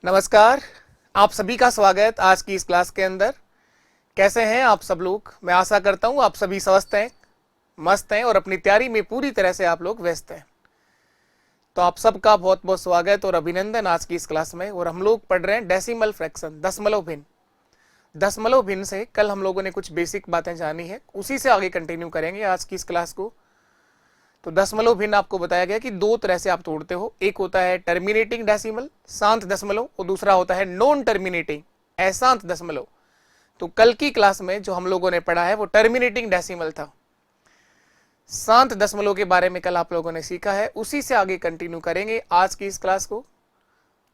नमस्कार। आप सभी का स्वागत आज की इस क्लास के अंदर। कैसे हैं आप सब लोग? मैं आशा करता हूं आप सभी स्वस्थ हैं, मस्त हैं और अपनी तैयारी में पूरी तरह से आप लोग व्यस्त हैं। तो आप सबका बहुत बहुत स्वागत और अभिनंदन आज की इस क्लास में। और हम लोग पढ़ रहे हैं डेसिमल फ्रैक्शन, दशमलव भिन्न। दशमलव भिन्न से कल हम लोगों ने कुछ बेसिक बातें जानी है, उसी से आगे कंटिन्यू करेंगे आज की इस क्लास को। तो दशमलव भिन्न आपको बताया गया कि दो तरह से आप तोड़ते हो। एक होता है टर्मिनेटिंग डेसिमल, शांत दशमलव, और दूसरा होता है नॉन टर्मिनेटिंग, अशांत दशमलव। तो कल की क्लास में जो हम लोगों ने पढ़ा है वो टर्मिनेटिंग डेसिमल था। शांत दशमलव के बारे में कल आप लोगों ने सीखा है, उसी से आगे कंटिन्यू करेंगे आज की इस क्लास को।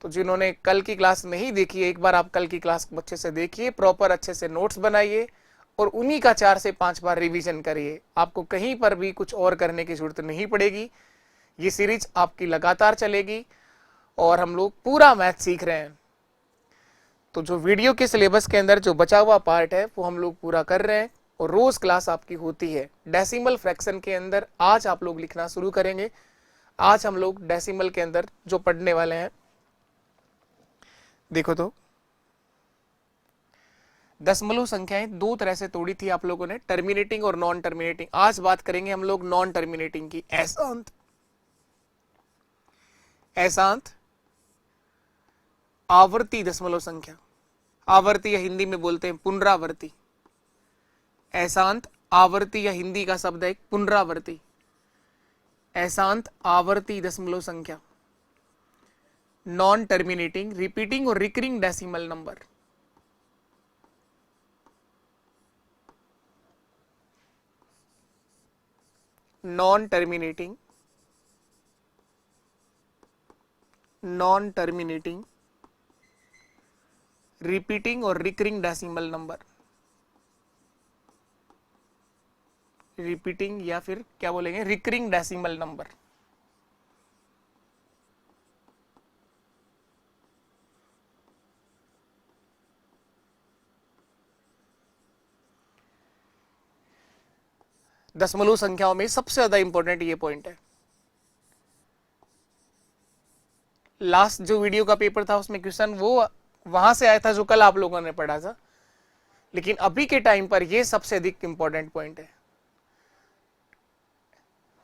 तो जिन्होंने कल की क्लास नहीं देखी है, एक बार आप कल की क्लास को अच्छे से देखिए, प्रॉपर अच्छे से नोट्स बनाइए और उन्हीं का 4 से 5 बार रिवीजन करिए। आपको कहीं पर भी कुछ और करने की जरूरत नहीं पड़ेगी। ये सीरीज आपकी लगातार चलेगी और हम लोग पूरा मैथ सीख रहे हैं। तो जो वीडियो के सिलेबस के अंदर जो बचा हुआ पार्ट है वो हम लोग पूरा कर रहे हैं और रोज क्लास आपकी होती है। डेसिमल फ्रैक्शन के अंदर आज आप लोग लिखना शुरू करेंगे। आज हम लोग डेसिमल के अंदर जो पढ़ने वाले हैं, देखो तो दशमलव संख्याएं दो तरह से तोड़ी थी आप लोगों ने, टर्मिनेटिंग और नॉन टर्मिनेटिंग। आज बात करेंगे हम लोग नॉन टर्मिनेटिंग की, अशांत। अशांत आवर्ती दशमलव संख्या, आवर्ती या हिंदी में बोलते हैं पुनरावर्ती। अशांत आवर्ती या हिंदी का शब्द है पुनरावर्ती। अशांत आवर्ती दशमलव संख्या, नॉन टर्मिनेटिंग, रिपीटिंग और recurring decimal number. Non terminating, non terminating, repeating और रिकरिंग डेसिमल नंबर। रिपीटिंग या फिर क्या बोलेंगे, रिकरिंग डेसिमल नंबर। दशमलव संख्याओं में सबसे ज्यादा इंपॉर्टेंट ये पॉइंट है। लास्ट जो वीडियो का पेपर था उसमें क्वेश्चन वो वहां से आया था जो कल आप लोगों ने पढ़ा था, लेकिन अभी के टाइम पर ये सबसे अधिक इंपॉर्टेंट पॉइंट है।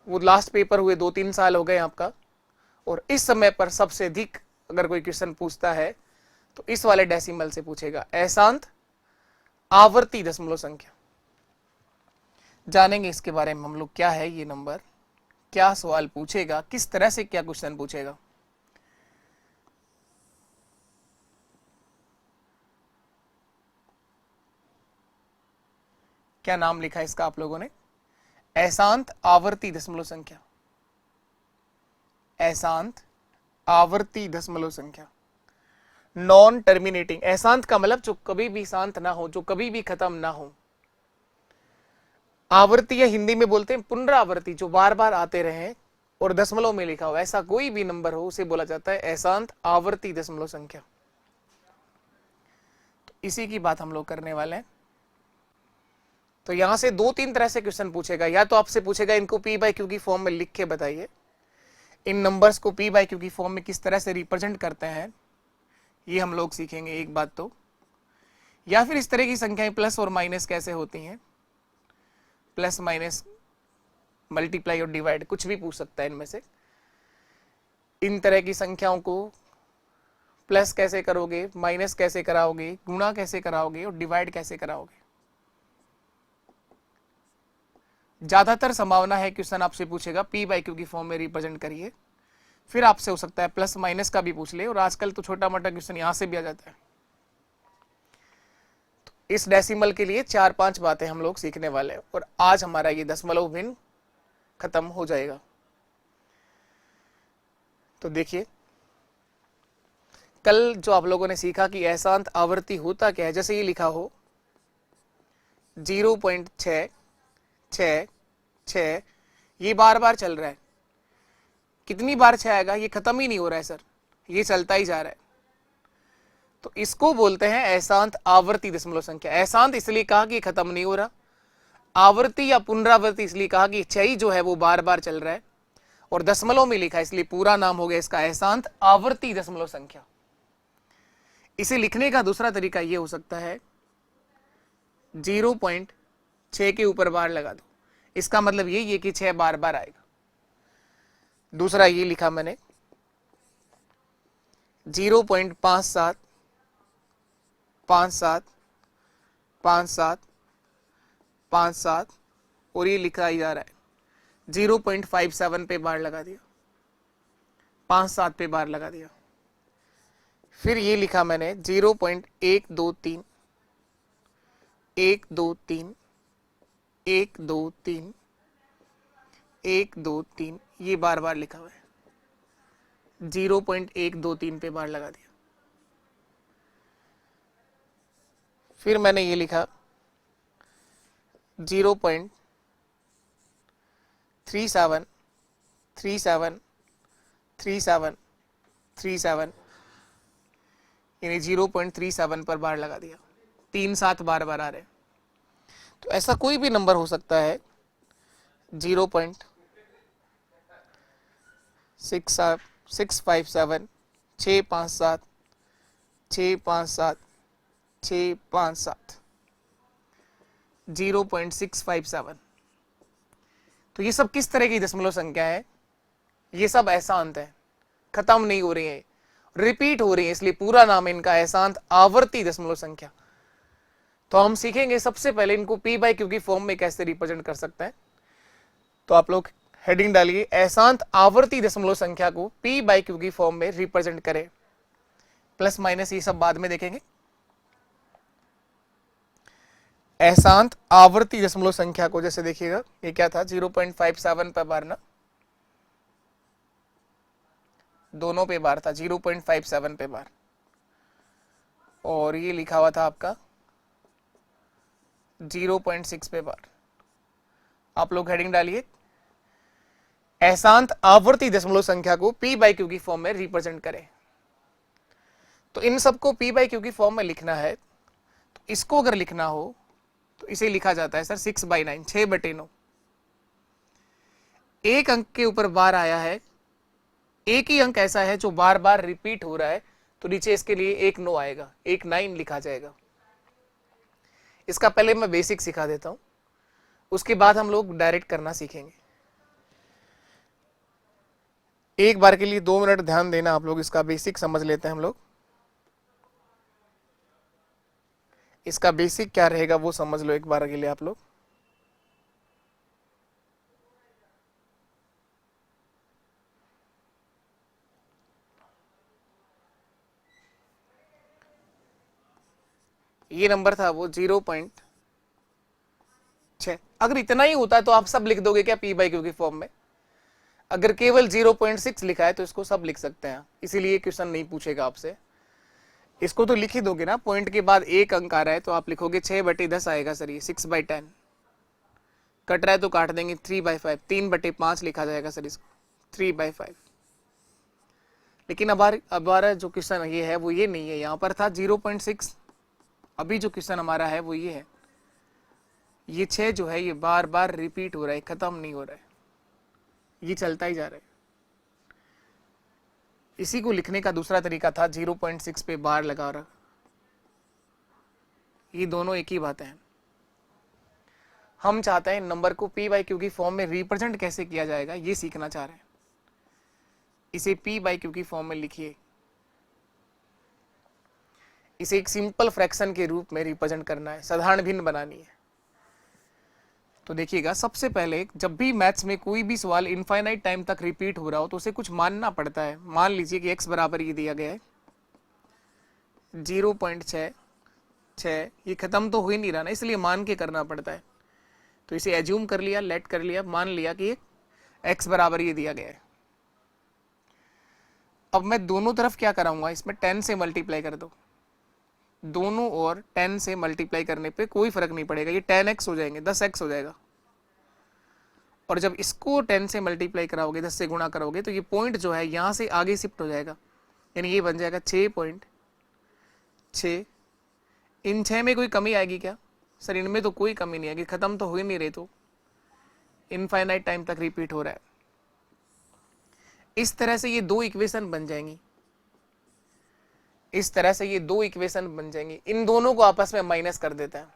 वो लास्ट पेपर हुए 2-3 साल हो गए आपका, और इस समय पर सबसे अधिक अगर कोई क्वेश्चन पूछता है तो इस वाले डेसिमल से पूछेगा, अशांत आवर्ती दशमलव संख्या। जानेंगे इसके बारे में हम लोग, क्या है ये नंबर, क्या सवाल पूछेगा, किस तरह से क्या क्वेश्चन पूछेगा। क्या नाम लिखा है इसका आप लोगों ने? अशांत आवर्ती दशमलव संख्या। अशांत आवर्ती दशमलव संख्या, नॉन टर्मिनेटिंग। अशांत का मतलब जो कभी भी शांत ना हो, जो कभी भी खत्म ना हो। आवर्ती या हिंदी में बोलते हैं पुनरावर्ती, जो बार बार आते रहे और दशमलव में लिखा हो, ऐसा कोई भी नंबर हो उसे बोला जाता है अशांत आवर्ती दशमलव संख्या। तो इसी की बात हम लोग करने वाले हैं। तो यहां से 2-3 तरह से क्वेश्चन पूछेगा। या तो आपसे पूछेगा इनको पी बाई क्यू की फॉर्म में लिख के बताइए, इन नंबर्स को पी बाई क्यू की फॉर्म में किस तरह से रिप्रेजेंट करते हैं, ये हम लोग सीखेंगे एक बात तो। या फिर इस तरह की संख्याएं प्लस और माइनस कैसे होती हैं, प्लस माइनस मल्टीप्लाई और डिवाइड, कुछ भी पूछ सकता है इनमें से। इन तरह की संख्याओं को प्लस कैसे करोगे, माइनस कैसे कराओगे, गुणा कैसे कराओगे और डिवाइड कैसे कराओगे। ज्यादातर संभावना है क्वेश्चन आपसे पूछेगा पी बाई क्यू की फॉर्म में रिप्रेजेंट करिए। फिर आपसे हो सकता है प्लस माइनस का भी पूछ ले, और आजकल तो छोटा मोटा क्वेश्चन यहां से भी आ जाता है। तो इस डेसिमल के लिए 4-5 बातें हम लोग सीखने वाले हैं, और आज हमारा ये दशमलव भिन्न खत्म हो जाएगा। तो देखिए, कल जो आप लोगों ने सीखा कि अशांत आवर्ती होता क्या है, जैसे ये लिखा हो 0.666, ये बार बार चल रहा है। कितनी बार 6 आएगा, ये खत्म ही नहीं हो रहा है सर, ये चलता ही जा रहा है। तो इसको बोलते हैं अशांत आवर्ती दशमलव संख्या। अशांत इसलिए कहा कि खत्म नहीं हो रहा, आवर्ती या पुनरावर्ती इसलिए कहा कि 6 जो है वो बार बार चल रहा है, और दशमलव में लिखा है इसलिए पूरा नाम हो गया इसका अशांत आवर्ती दशमलव संख्या। इसे लिखने का दूसरा तरीका ये हो सकता है 0.6 के ऊपर बार लगा दो, इसका मतलब ये कि 6 बार बार आएगा। दूसरा ये लिखा मैंने 0.57 57 57 57 और ये लिखा ही जा रहा है 0.57 पे बार लगा दिया, 57 पे बार लगा दिया। फिर ये लिखा मैंने 0.123 1 2 3 1 2 3 1 2 3 ये बार बार लिखा हुआ है, 0.123 पे बार लगा दिया। फिर मैंने ये लिखा 0.37 37 37 37 यानी 0.37 पर बार लगा दिया। 3 7 बार बार आ रहे हैं। तो ऐसा कोई भी नंबर हो सकता है 0.657 657 657 657 657 0.657। तो ये सब किस तरह की दशमलव संख्या है? ये सब अशांत है, खत्म नहीं हो रही है, रिपीट हो रही है, इसलिए पूरा नाम इनका अशांत आवर्ती दशमलव संख्या। तो हम सीखेंगे सबसे पहले इनको पी बाई क्यू की फॉर्म में कैसे रिप्रेजेंट कर सकते हैं। तो आप लोग हेडिंग डालिए, अशांत आवर्ती दशमलव संख्या को पी बाई क्यू की फॉर्म में रिप्रेजेंट करें। प्लस माइनस ये सब बाद में देखेंगे। अशांत आवर्ती दशमलव संख्या को जैसे देखिएगा, ये क्या था 0.57 पर बार ना, दोनों पे बार था 0.57 पे बार, और ये लिखा हुआ था आपका 0.6 पे बार। आप लोग हेडिंग डालिए, अशांत आवर्ती दशमलव संख्या को पी बाई क्यू की फॉर्म में रिप्रेजेंट करें। तो इन सबको पी बाई क्यू की फॉर्म में लिखना है। तो इसको अगर लिखना हो तो इसे लिखा जाता है सर 6/9, 6/9। एक अंक के ऊपर बार आया है, एक ही अंक ऐसा है जो बार बार रिपीट हो रहा है, तो नीचे इसके लिए एक 9 आएगा, एक 9 लिखा जाएगा। इसका पहले मैं बेसिक सिखा देता हूं, उसके बाद हम लोग डायरेक्ट करना सीखेंगे। एक बार के लिए 2 मिनट ध्यान देना आप लोग, इसका बेसिक समझ लेते हैं हम लोग। इसका बेसिक क्या रहेगा वो समझ लो एक बार के लिए आप लोग। ये नंबर था वो 0.6। अगर इतना ही होता है तो आप सब लिख दोगे क्या पी बाई क्यू की फॉर्म में? अगर केवल 0.6 लिखा है तो इसको सब लिख सकते हैं, इसीलिए क्वेश्चन नहीं पूछेगा आपसे। इसको तो लिख ही दोगे ना, पॉइंट के बाद एक अंक आ रहा है तो आप लिखोगे 6/10 आएगा सर, ये 6/10। कट रहा है तो काट देंगे 3/5, 3/5 लिखा जाएगा सर इसको, 3/5। लेकिन अब हमारा जो क्वेश्चन ये है वो ये नहीं है, यहाँ पर था 0.6। अभी जो क्वेश्चन हमारा है वो ये है, ये 6 जो है ये बार बार रिपीट हो रहा है, खत्म नहीं हो रहा है, ये चलता ही जा रहा है। इसी को लिखने का दूसरा तरीका था 0.6 पे बार लगा रहा। ये दोनों एक ही बात है। हम चाहते हैं नंबर को पी बाई क्यू की फॉर्म में रिप्रेजेंट कैसे किया जाएगा ये सीखना चाह रहे हैं। इसे पी बाई क्यू की फॉर्म में लिखिए, इसे एक सिंपल फ्रैक्शन के रूप में रिप्रेजेंट करना है, साधारण भिन्न बनानी है। तो देखिएगा, सबसे पहले जब भी मैथ्स में कोई भी सवाल इनफाइनाइट टाइम तक रिपीट हो रहा हो तो उसे कुछ मानना पड़ता है। मान लीजिए कि x बराबर ये दिया गया है 0.6, ये खत्म तो हो ही नहीं रहा ना, इसलिए मान के करना पड़ता है। तो इसे एज्यूम कर लिया, लेट कर लिया, मान लिया कि x बराबर ये दिया गया है। अब मैं दोनों तरफ क्या कराऊंगा, इसमें 10 से मल्टीप्लाई कर दो, दोनों और 10 से मल्टीप्लाई करने पे कोई फर्क नहीं पड़ेगा, ये 10x हो जाएंगे, 10x हो जाएगा। और जब इसको 10 से मल्टीप्लाई कराओगे, 10 से गुणा करोगे, तो ये पॉइंट जो है यहां से आगे शिफ्ट हो जाएगा, यानी ये बन जाएगा 6.6। इन 6 में कोई कमी आएगी क्या सर? इनमें तो कोई कमी नहीं आएगी, खत्म तो हो ही नहीं रहे, तो इनफाइनाइट टाइम तक रिपीट हो रहा है। इस तरह से ये दो इक्वेशन बन जाएंगी। इस तरह से ये दो इक्वेशन बन जाएंगी। इन दोनों को आपस में माइनस कर देते हैं।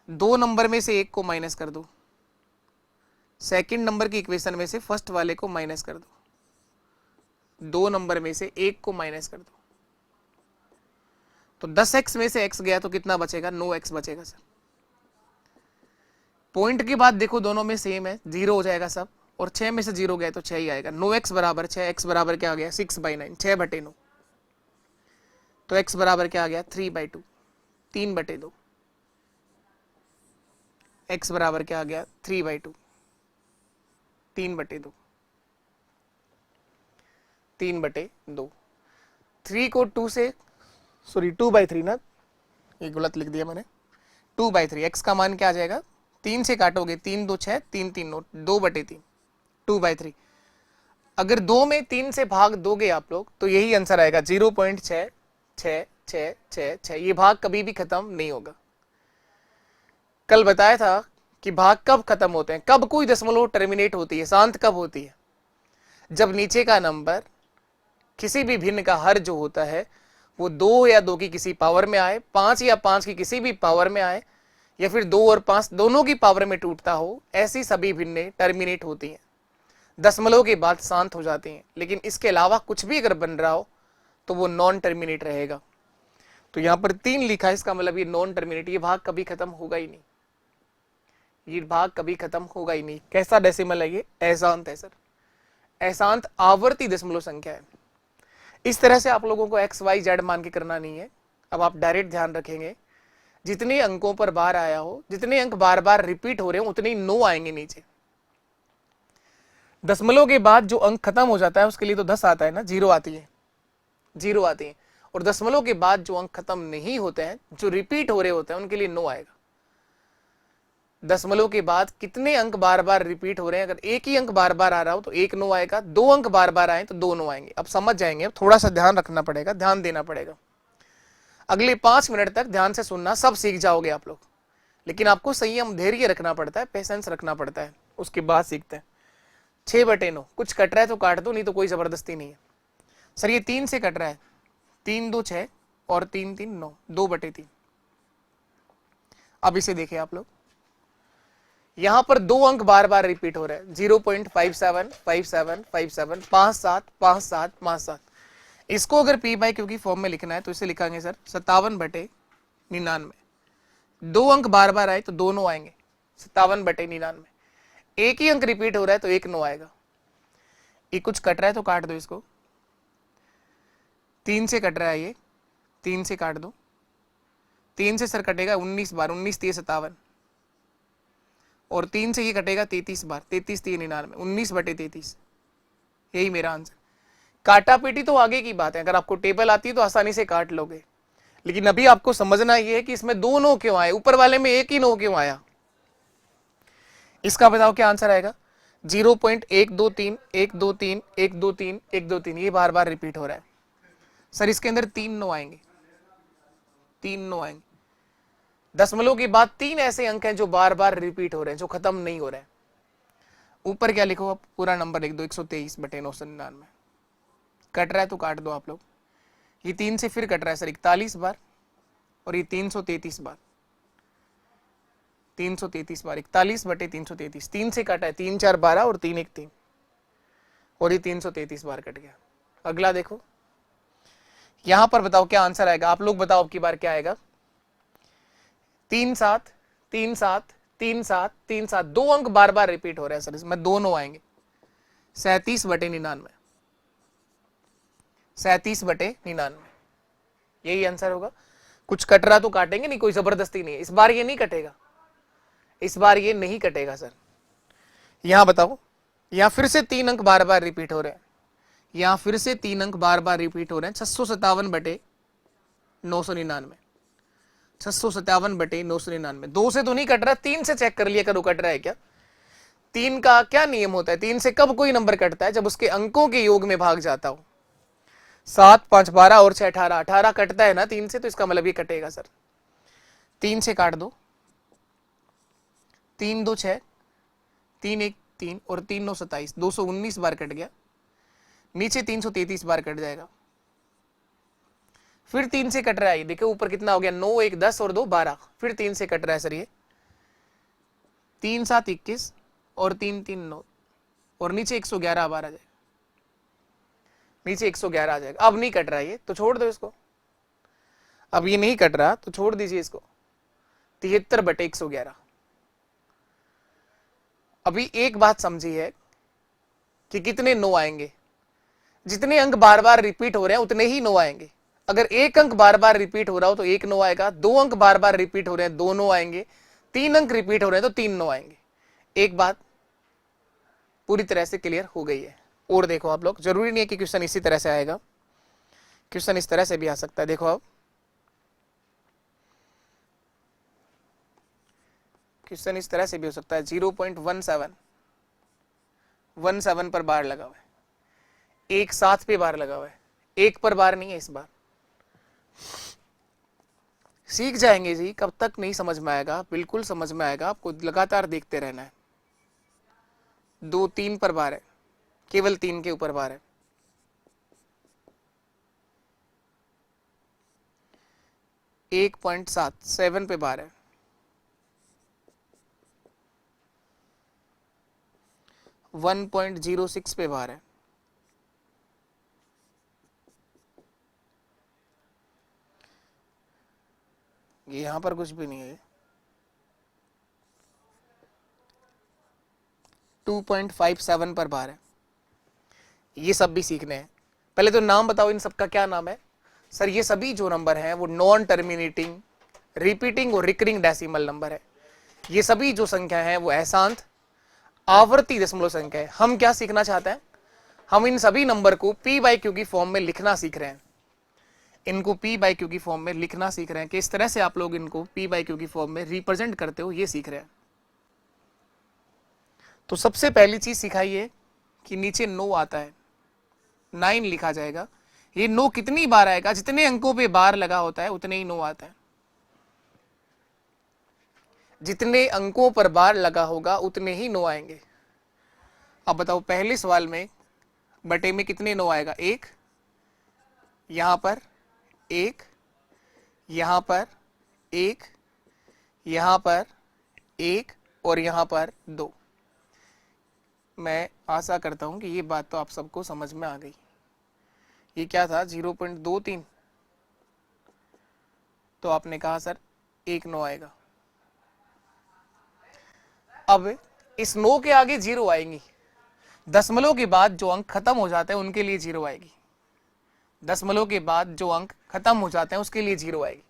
2 नंबर में से एक को माइनस कर दो, सेकंड नंबर की इक्वेशन में से फर्स्ट वाले को माइनस कर दो, 2 नंबर में से एक को माइनस कर दो, तो 10x में से x गया तो कितना बचेगा? 9x बचेगा सर। पॉइंट की बात देखो, दोनों में सेम है, 0 हो जाएगा सब, और 6 में से 0 गया तो 6 ही आएगा। 9x बराबर 6, x बराबर क्या आ गया? 6/9, 6/9, तो x बराबर क्या आ गया? 3/2, 3/2, x बराबर क्या आ गया? 3/2, 3/2, 3/2। 3 को 2 से, सॉरी 2/3 ना, ये गलत लिख दिया मैंने, 2/3। x का मान क्या आ जाएगा? 3 से काटोगे, 3 2 6, 3 3 9, 2/3, 2/3। अगर 2 में 3 से भाग दोगे आप लोग तो यही आंसर आएगा, 0.66666। ये भाग कभी भी खत्म नहीं होगा। कल बताया था कि भाग कब खत्म होते हैं, कब कोई दशमलव टर्मिनेट होती है, शांत कब होती है? जब नीचे का नंबर किसी भी भिन्न का हर जो होता है वो 2 या 2 की किसी पावर में आए, 5 या 5 की किसी भी पावर में आए, या फिर 2 और 5 दोनों की पावर में टूटता हो, ऐसी सभी भिन्नें टर्मिनेट होती हैं, दशमलव के बाद शांत हो जाती हैं। लेकिन इसके अलावा कुछ भी अगर बन रहा हो तो वो नॉन टर्मिनेट रहेगा। तो यहां पर 3 लिखा है, इसका मतलब ये नॉन टर्मिनेट, ये भाग कभी खत्म होगा ही नहीं, ये भाग कभी खत्म होगा ही नहीं। कैसा डेसिमल है ये? अशांत है सर, अशांत आवर्ती दशमलव संख्या है। इस तरह से आप लोगों को एक्स वाई जेड मान के करना नहीं है। अब आप डायरेक्ट ध्यान रखेंगे, जितने अंकों पर बार आया हो, जितने अंक बार बार रिपीट हो रहे हो, उतने ही 9 आएंगे नीचे। दशमलव के बाद जो अंक खत्म हो जाता है उसके लिए तो 10 आता है ना, 0 आती है, 0 आती है। और दशमलव के बाद जो अंक खत्म नहीं होते हैं, जो रिपीट हो रहे होते हैं, उनके लिए 9 आएगा। दशमलव के बाद कितने अंक बार बार रिपीट हो रहे हैं, अगर एक ही अंक बार बार आ रहा हो तो 1 9 आएगा, 2 अंक बार बार आए तो 2 9 आएंगे। अब समझ जाएंगे, अब थोड़ा सा ध्यान रखना पड़ेगा, ध्यान देना पड़ेगा। अगले 5 मिनट तक ध्यान से सुनना, सब सीख जाओगे आप लोग। लेकिन आपको संयम धैर्य रखना पड़ता है, पेशेंस रखना पड़ता है, उसके बाद सीखते हैं। 6/9, कुछ कट रहा है तो काट दो, नहीं तो कोई जबरदस्ती नहीं है। सर ये 3 से कट रहा है, 3 2 6 और 3 3 9, 2/3। अब इसे देखें आप लोग, यहां पर 2 अंक बार बार रिपीट हो रहे हैं, 0.57 57 57, 5 7 5 7 5 7। इसको अगर पी बाई क्यू की फॉर्म में लिखना है तो इसे लिखेंगे सर 57/99। 2 अंक बार बार आए तो 2 9 आएंगे, 57/99। एक ही अंक रिपीट हो रहा है तो 1 9 आएगा। ये कुछ कट रहा है तो काट दो इसको, 3 से कट रहा है ये, 3 से काट दो, 3 से सर कटेगा 19 बार, 19 3 57, और 3 से ये कटेगा 33 बार, 33 3 99, 19/33। यही मेरा आंसर। काटा पीटी तो आगे की बात है, अगर आपको टेबल आती है तो आसानी से काट लोगे, लेकिन अभी आपको समझना ये है कि इसमें 2 9 क्यों आए, ऊपर वाले में एक ही 9 क्यों आया। इसका बताओ क्या आंसर आएगा? 0.123 123 123 123, ये बार बार रिपीट हो रहा है सर। इसके अंदर 3 9 आएंगे, 3 9 आएंगे। दशमलव के बाद 3 ऐसे अंक हैं जो बार बार रिपीट हो रहे हैं, जो खत्म नहीं हो रहे हैं। ऊपर क्या लिखो, अब पूरा नंबर लिख दो, 123/999। कट रहा है तो काट दो आप लोग। ये 3 से फिर कट रहा है सर 41 बार, और ये 333 बार, 333 बार, 41/333। 3 से कटा है, 3 4 12 और 3 1 3, और ये 333 बार कट गया। अगला देखो, यहां पर बताओ क्या आंसर आएगा, आप लोग बताओ अब की बार क्या आएगा। 3 7 3 7 3 7 3 7, 2 अंक बार बार रिपीट हो रहे हैं सर, इसमें 2 9 आएंगे, 37/99, 37/99। यही आंसर होगा। कुछ कट रहा तो काटेंगे नहीं, कोई जबरदस्ती नहीं है। इस बार ये नहीं कटेगा, इस बार ये नहीं कटेगा सर। यहां बताओ, यहां फिर से 3 अंक बार बार रिपीट हो रहे हैं, यहां फिर से 3 अंक बार बार रिपीट हो रहे हैं, 657/999, 657/999। 2 से तो नहीं कट रहा, 3 से चेक कर लिया करो कट रहा है क्या। 3 का क्या नियम होता है, 3 से कब कोई नंबर कटता है? जब उसके अंकों के योग में भाग जाता हो। 7 5 12 और 6 18, 18 कटता है ना 3 से, तो इसका मतलब ये कटेगा सर। 3 से काट दो, 3 2 6, 3 1 3 और 3 9 27, 219 बार कट गया। नीचे 333 बार कट जाएगा, फिर 3 से कट रहा है, देखो ऊपर कितना हो गया, 9 1 10 और 2 12, फिर 3 से कट रहा है सर ये, 3 7 21 और 3 3 9 और नीचे 111 अब आ जाएगा, नीचे 111 आ जाएगा। अब नहीं कट रहा है ये तो छोड़ दो इसको, अब ये नहीं कट रहा तो छोड़ दीजिए इसको, 73/111। अभी एक बात समझी है कि कितने 9 आएंगे, जितने अंक बार बार रिपीट हो रहे हैं उतने ही 9 आएंगे। अगर एक अंक बार बार रिपीट हो रहा हो तो 1 9 आएगा, 2 अंक बार बार रिपीट हो रहे हैं 2 9 आएंगे, 3 अंक रिपीट हो रहे हैं तो 3 9 आएंगे। एक बात पूरी तरह से क्लियर हो गई है। और देखो आप लोग, जरूरी नहीं है कि क्वेश्चन इसी तरह से आएगा, क्वेश्चन इस तरह से भी आ सकता है। देखो अब क्वेश्चन इस तरह से भी हो सकता है, 0.17 पर बार लगा हुआ है, 1 7 पे बार लगा हुआ है, 1 पर बार नहीं है इस बार। सीख जाएंगे जी, कब तक नहीं समझ में आएगा, बिल्कुल समझ में आएगा, आपको लगातार देखते रहना है। 2 3 पर बार है, केवल 3 के ऊपर बार है। एक 7 पे बार है, 1.06 पे बार है, ये यहां पर कुछ भी नहीं है, 2.57 पर बार है। ये सब भी सीखने हैं। पहले तो नाम बताओ, इन सबका क्या नाम है सर? ये सभी जो नंबर हैं वो नॉन टर्मिनेटिंग, रिपीटिंग और रिकरिंग डेसिमल नंबर है। ये सभी जो संख्या है वो अशांत आवर्ती दशमलव संख्या है। हम क्या सीखना चाहते हैं? हम इन सभी नंबर को p/q की फॉर्म में लिखना सीख रहे हैं, इनको p/q की फॉर्म में लिखना सीख रहे हैं, किस तरह से आप लोग इनको p/q की फॉर्म में रिप्रेजेंट करते हो ये सीख रहे हैं। तो सबसे पहली चीज सिखाई है कि नीचे 9 आता है, 9 लिखा जाएगा। ये 9 कितनी बार आएगा? जितने अंकों पे बार लगा होता है उतने ही 9 आता है। जितने अंकों पर बार लगा होगा उतने ही 9 आएंगे। अब बताओ, पहले सवाल में बटे में कितने 9 आएगा? 1, यहां पर 1, यहां पर 1, यहां पर 1 और यहां पर 2। मैं आशा करता हूं कि ये बात तो आप सबको समझ में आ गई। ये क्या था? 0.23, तो आपने कहा सर 1 9 आएगा। अब इस 9 के आगे 0 आएंगी, दशमलव के बाद जो अंक खत्म हो जाते हैं उनके लिए 0 आएगी। दशमलव के बाद जो अंक खत्म हो जाते हैं उसके लिए 0 आएगी।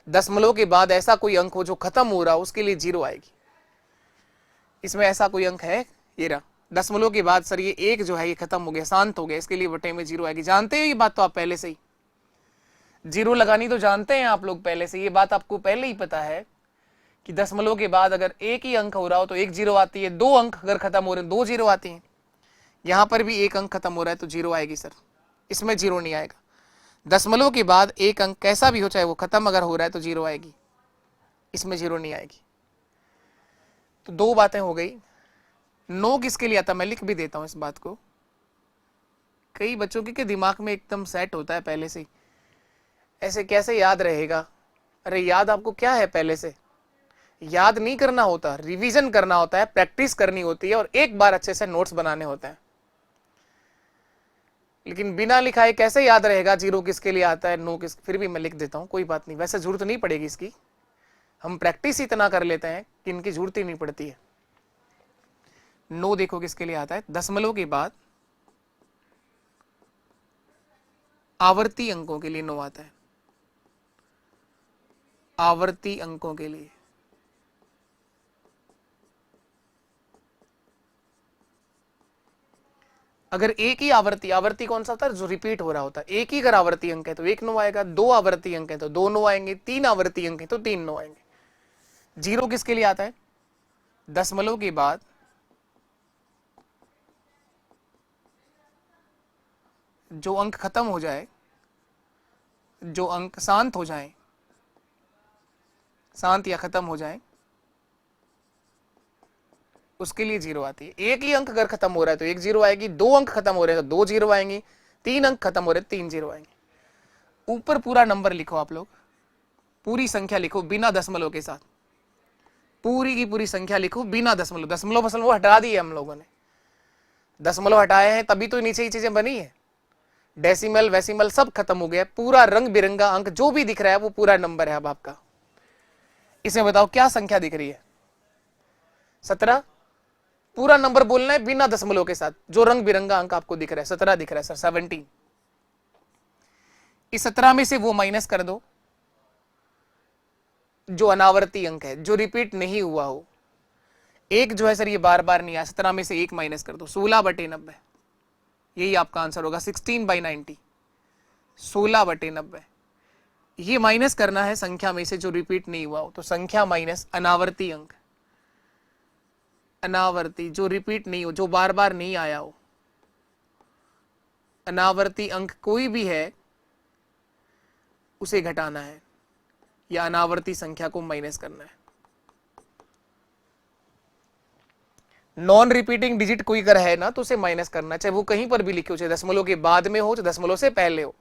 दशमलव के बाद ऐसा कोई अंक हो जो खत्म हो रहा हो उसके लिए 0 आएगी। इसमें ऐसा कोई अंक है? ये रहा। दशमलव के बाद सर ये 1 जो है ये खत्म हो गया, शांत हो गया, इसके लिए बटे में 0 आएगी। जानते हो ये बात तो आप पहले से ही, 0 लगानी तो जानते हैं आप लोग पहले से। ये बात आपको पहले ही पता है कि दशमलव के बाद अगर एक ही अंक हो रहा हो तो 1 0 आती है, 2 अंक अगर खत्म हो रहे हैं 2 0 आती हैं। यहां पर भी 1 अंक खत्म हो रहा है तो 0 आएगी सर, इसमें 0 नहीं आएगा। दशमलव के बाद एक अंक कैसा भी हो, चाहे वो खत्म अगर हो रहा है तो 0 आएगी, इसमें 0 नहीं आएगी। तो 2 बातें हो गई। 9 किसके लिए आता? मैं लिख भी देता हूं इस बात को, कई बच्चों के दिमाग में एकदम सेट होता है पहले से ही, ऐसे कैसे याद रहेगा? अरे याद आपको क्या है? पहले से याद नहीं करना होता, रिवीजन करना होता है, प्रैक्टिस करनी होती है और एक बार अच्छे से नोट्स बनाने होते हैं। लेकिन बिना लिखाए कैसे याद रहेगा 0 किसके लिए आता है, 9 किस? फिर भी मैं लिख देता हूं, कोई बात नहीं, वैसे जरूरत नहीं पड़ेगी इसकी, हम प्रैक्टिस इतना कर लेते हैं कि इनकी जरूरत ही नहीं पड़ती है। 9 देखो किसके लिए आता है? दशमलव के बाद आवर्ती अंकों के लिए 9 आता है, आवर्ती अंकों के लिए। अगर एक ही आवर्ती, आवर्ती कौन सा होता है? जो रिपीट हो रहा होता है। एक ही अगर आवर्ती अंक है तो 1 9 आएगा, 2 आवर्ती अंक है तो 2 9 आएंगे, 3 आवर्ती अंक है तो 3 9 आएंगे। 0 किसके लिए आता है? दशमलव के बाद जो अंक खत्म हो जाए, जो अंक शांत हो जाए, शांत या खत्म हो जाए, उसके लिए 0 आती है। एक ही अंक अगर खत्म हो रहा है तो 1 0 आएगी, 2 अंक खत्म हो रहे हैं तो 2 0 आएंगी, 3 अंक खत्म हो रहे हैं 3 0 आएंगे। ऊपर पूरा नंबर लिखो आप लोग, पूरी संख्या लिखो बिना दशमलव के साथ, पूरी की पूरी संख्या लिखो बिना दशमलव। दशमलव दशमलव हटा दिए हम लोगों ने, दशमलव हटाए हैं तभी तो नीचे ही चीजें बनी है। डेसिमल वेसिमल सब खत्म हो गया, पूरा रंग बिरंगा अंक जो भी दिख रहा है वो पूरा नंबर है अब आपका। इसमें बताओ क्या संख्या दिख रही है? 17। पूरा नंबर बोलना है बिना दशमलव के साथ, जो रंग बिरंगा अंक आपको दिख रहा है 17 दिख रहा है सर, 17। इस 17 में से वो माइनस कर दो जो अनावर्ती अंक है, जो रिपीट नहीं हुआ हो। एक जो है सर ये बार बार नहीं आया, 17 में से एक माइनस कर दो, 16/90, यही आपका आंसर होगा, 16/90, 16/90। ये माइनस करना है संख्या में से जो रिपीट नहीं हुआ हो, तो संख्या माइनस अनावर्ती अंक, अनावर्ती जो रिपीट नहीं हो, जो बार बार नहीं आया हो, अनावर्ती अंक कोई भी है उसे घटाना है या अनावर्ती संख्या को माइनस करना है। नॉन रिपीटिंग डिजिट कोई अगर है ना तो उसे माइनस करना, चाहे वो कहीं पर भी लिखे हो, चाहे दशमलव के बाद में हो चाहे दशमलव से पहले हो।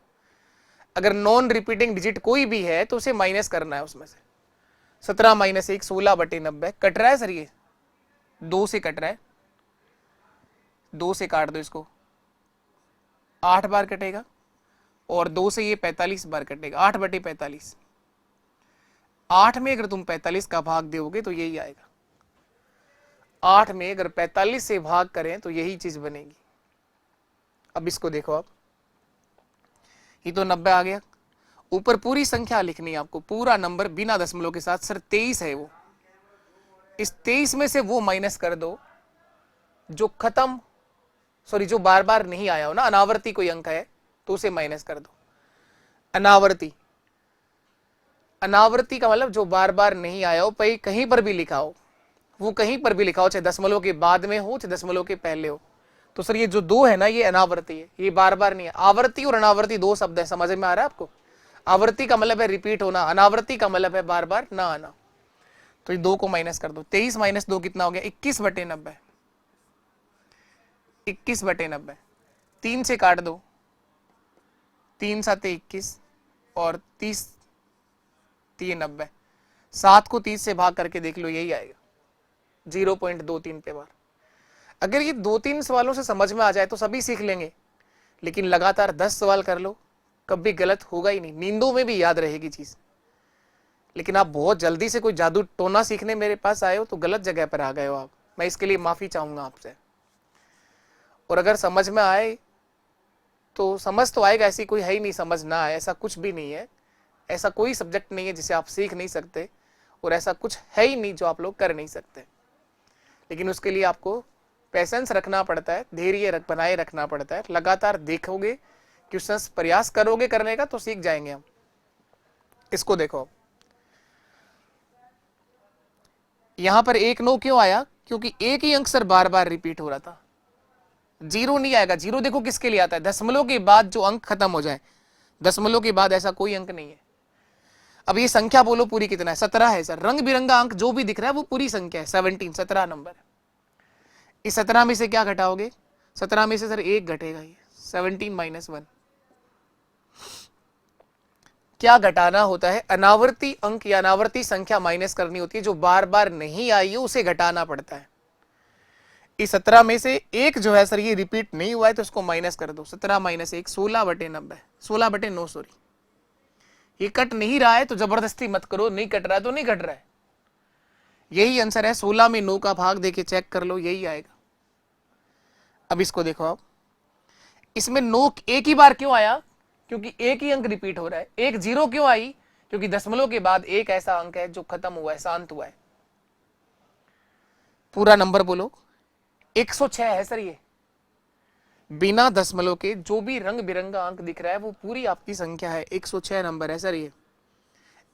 अगर नॉन रिपीटिंग डिजिट कोई भी है तो उसे माइनस करना है उसमें से। 17 - 1 16/90 कट रहा है सर, ये 2 से कट रहा है, 2 से काट दो इसको, 8 बार कटेगा, और 2 से ये 45 बार कटेगा, 8/45। 8 में अगर तुम 45 का भाग दोगे तो यही आएगा, 8 में अगर 45 से भाग करें तो यही चीज बनेगी। अब इसको देखो आप, ये तो 90 आ गया। ऊपर पूरी संख्या लिखनी है आपको, पूरा नंबर बिना दशमलव के साथ। सर 23 है वो, इस 23 में से वो माइनस कर दो जो खत्म, सॉरी जो बार बार नहीं आया हो ना, अनावर्ती कोई अंक है तो उसे माइनस कर दो। अनावर्ती, अनावर्ती का मतलब जो बार बार नहीं आया हो, कहीं पर भी लिखा हो, वो कहीं पर भी लिखा हो, चाहे दशमलव के बाद में हो चाहे दशमलव के पहले हो। तो सर ये जो 2 है ना ये अनावर्ती है, ये बार बार नहीं है। आवर्ती और अनावर्ती 2 शब्द है, समझ में आ रहा है आपको? आवर्ती का मतलब है रिपीट होना, अनावर्ती का मतलब है बार बार ना आना। तो ये 2 को माइनस कर दो, 23 - 2 कितना हो गया? 21/90, 21/90। 3 से काट दो, 3 × 7 = 21 और 30 × 3 = 90। 7 को 30 से भाग करके देख लो, यही आएगा 0.23 पे बार। अगर ये 2-3 सवालों से समझ में आ जाए तो सभी सीख लेंगे, लेकिन लगातार 10 सवाल कर लो, कभी गलत होगा ही नहीं, नींदों में भी याद रहेगी चीज। लेकिन आप बहुत जल्दी से कोई जादू टोना सीखने मेरे पास आए हो तो गलत जगह पर आ गए हो आप, मैं इसके लिए माफी चाहूंगा आपसे। और अगर समझ में आए तो समझ तो आएगा, ऐसी कोई है ही नहीं समझ ना आए, ऐसा कुछ भी नहीं है। ऐसा कोई सब्जेक्ट नहीं है जिसे आप सीख नहीं सकते, और ऐसा कुछ है ही नहीं जो आप लोग कर नहीं सकते। लेकिन उसके लिए आपको पेशेंस रखना पड़ता है, धैर्य बनाए रखना पड़ता है। लगातार देखोगे, क्वेश्चंस प्रयास करोगे करने का तो सीख जाएंगे हम। इसको देखो, यहां पर 1-9 क्यों आया? क्योंकि एक ही अंक सर बार बार रिपीट हो रहा था। 0 नहीं आएगा। 0 देखो किसके लिए आता है? दशमलव के बाद जो अंक खत्म हो जाए, दशमलव के बाद ऐसा कोई अंक नहीं है। अब ये संख्या बोलो पूरी कितना है? 17 है सर। रंग बिरंगा अंक जो भी दिख रहा है वो पूरी संख्या है, 17, 17 नंबर। इस 17 में से क्या घटाओगे? 17 में से सर 1 घटेगा, ये 17 - 1। क्या घटाना होता है? अनावर्ती अंक या अनावर्ती संख्या माइनस करनी होती है, जो बार बार नहीं आई है उसे घटाना पड़ता है। इस 17 में से एक जो है सर ये रिपीट नहीं हुआ है तो इसको माइनस कर दो। 17 - 1 16/90, 16/9 सॉरी। ये कट नहीं रहा है तो जबरदस्ती मत करो, नहीं कट रहा है तो नहीं कट रहा है, यही आंसर है। 16 में 9 का भाग देके चेक कर लो, यही आएगा। अब इसको देखो आप, इसमें 9 एक ही बार क्यों आया? क्योंकि एक ही अंक रिपीट हो रहा है। 1 0 क्यों आई? क्योंकि दशमलव के बाद एक ऐसा अंक है जो खत्म हुआ है, शांत हुआ है। पूरा नंबर बोलो। 106 है सर ये, बिना दशमलव के जो भी रंग बिरंगा अंक दिख रहा है वो पूरी आपकी संख्या है। 106 नंबर है सर ये।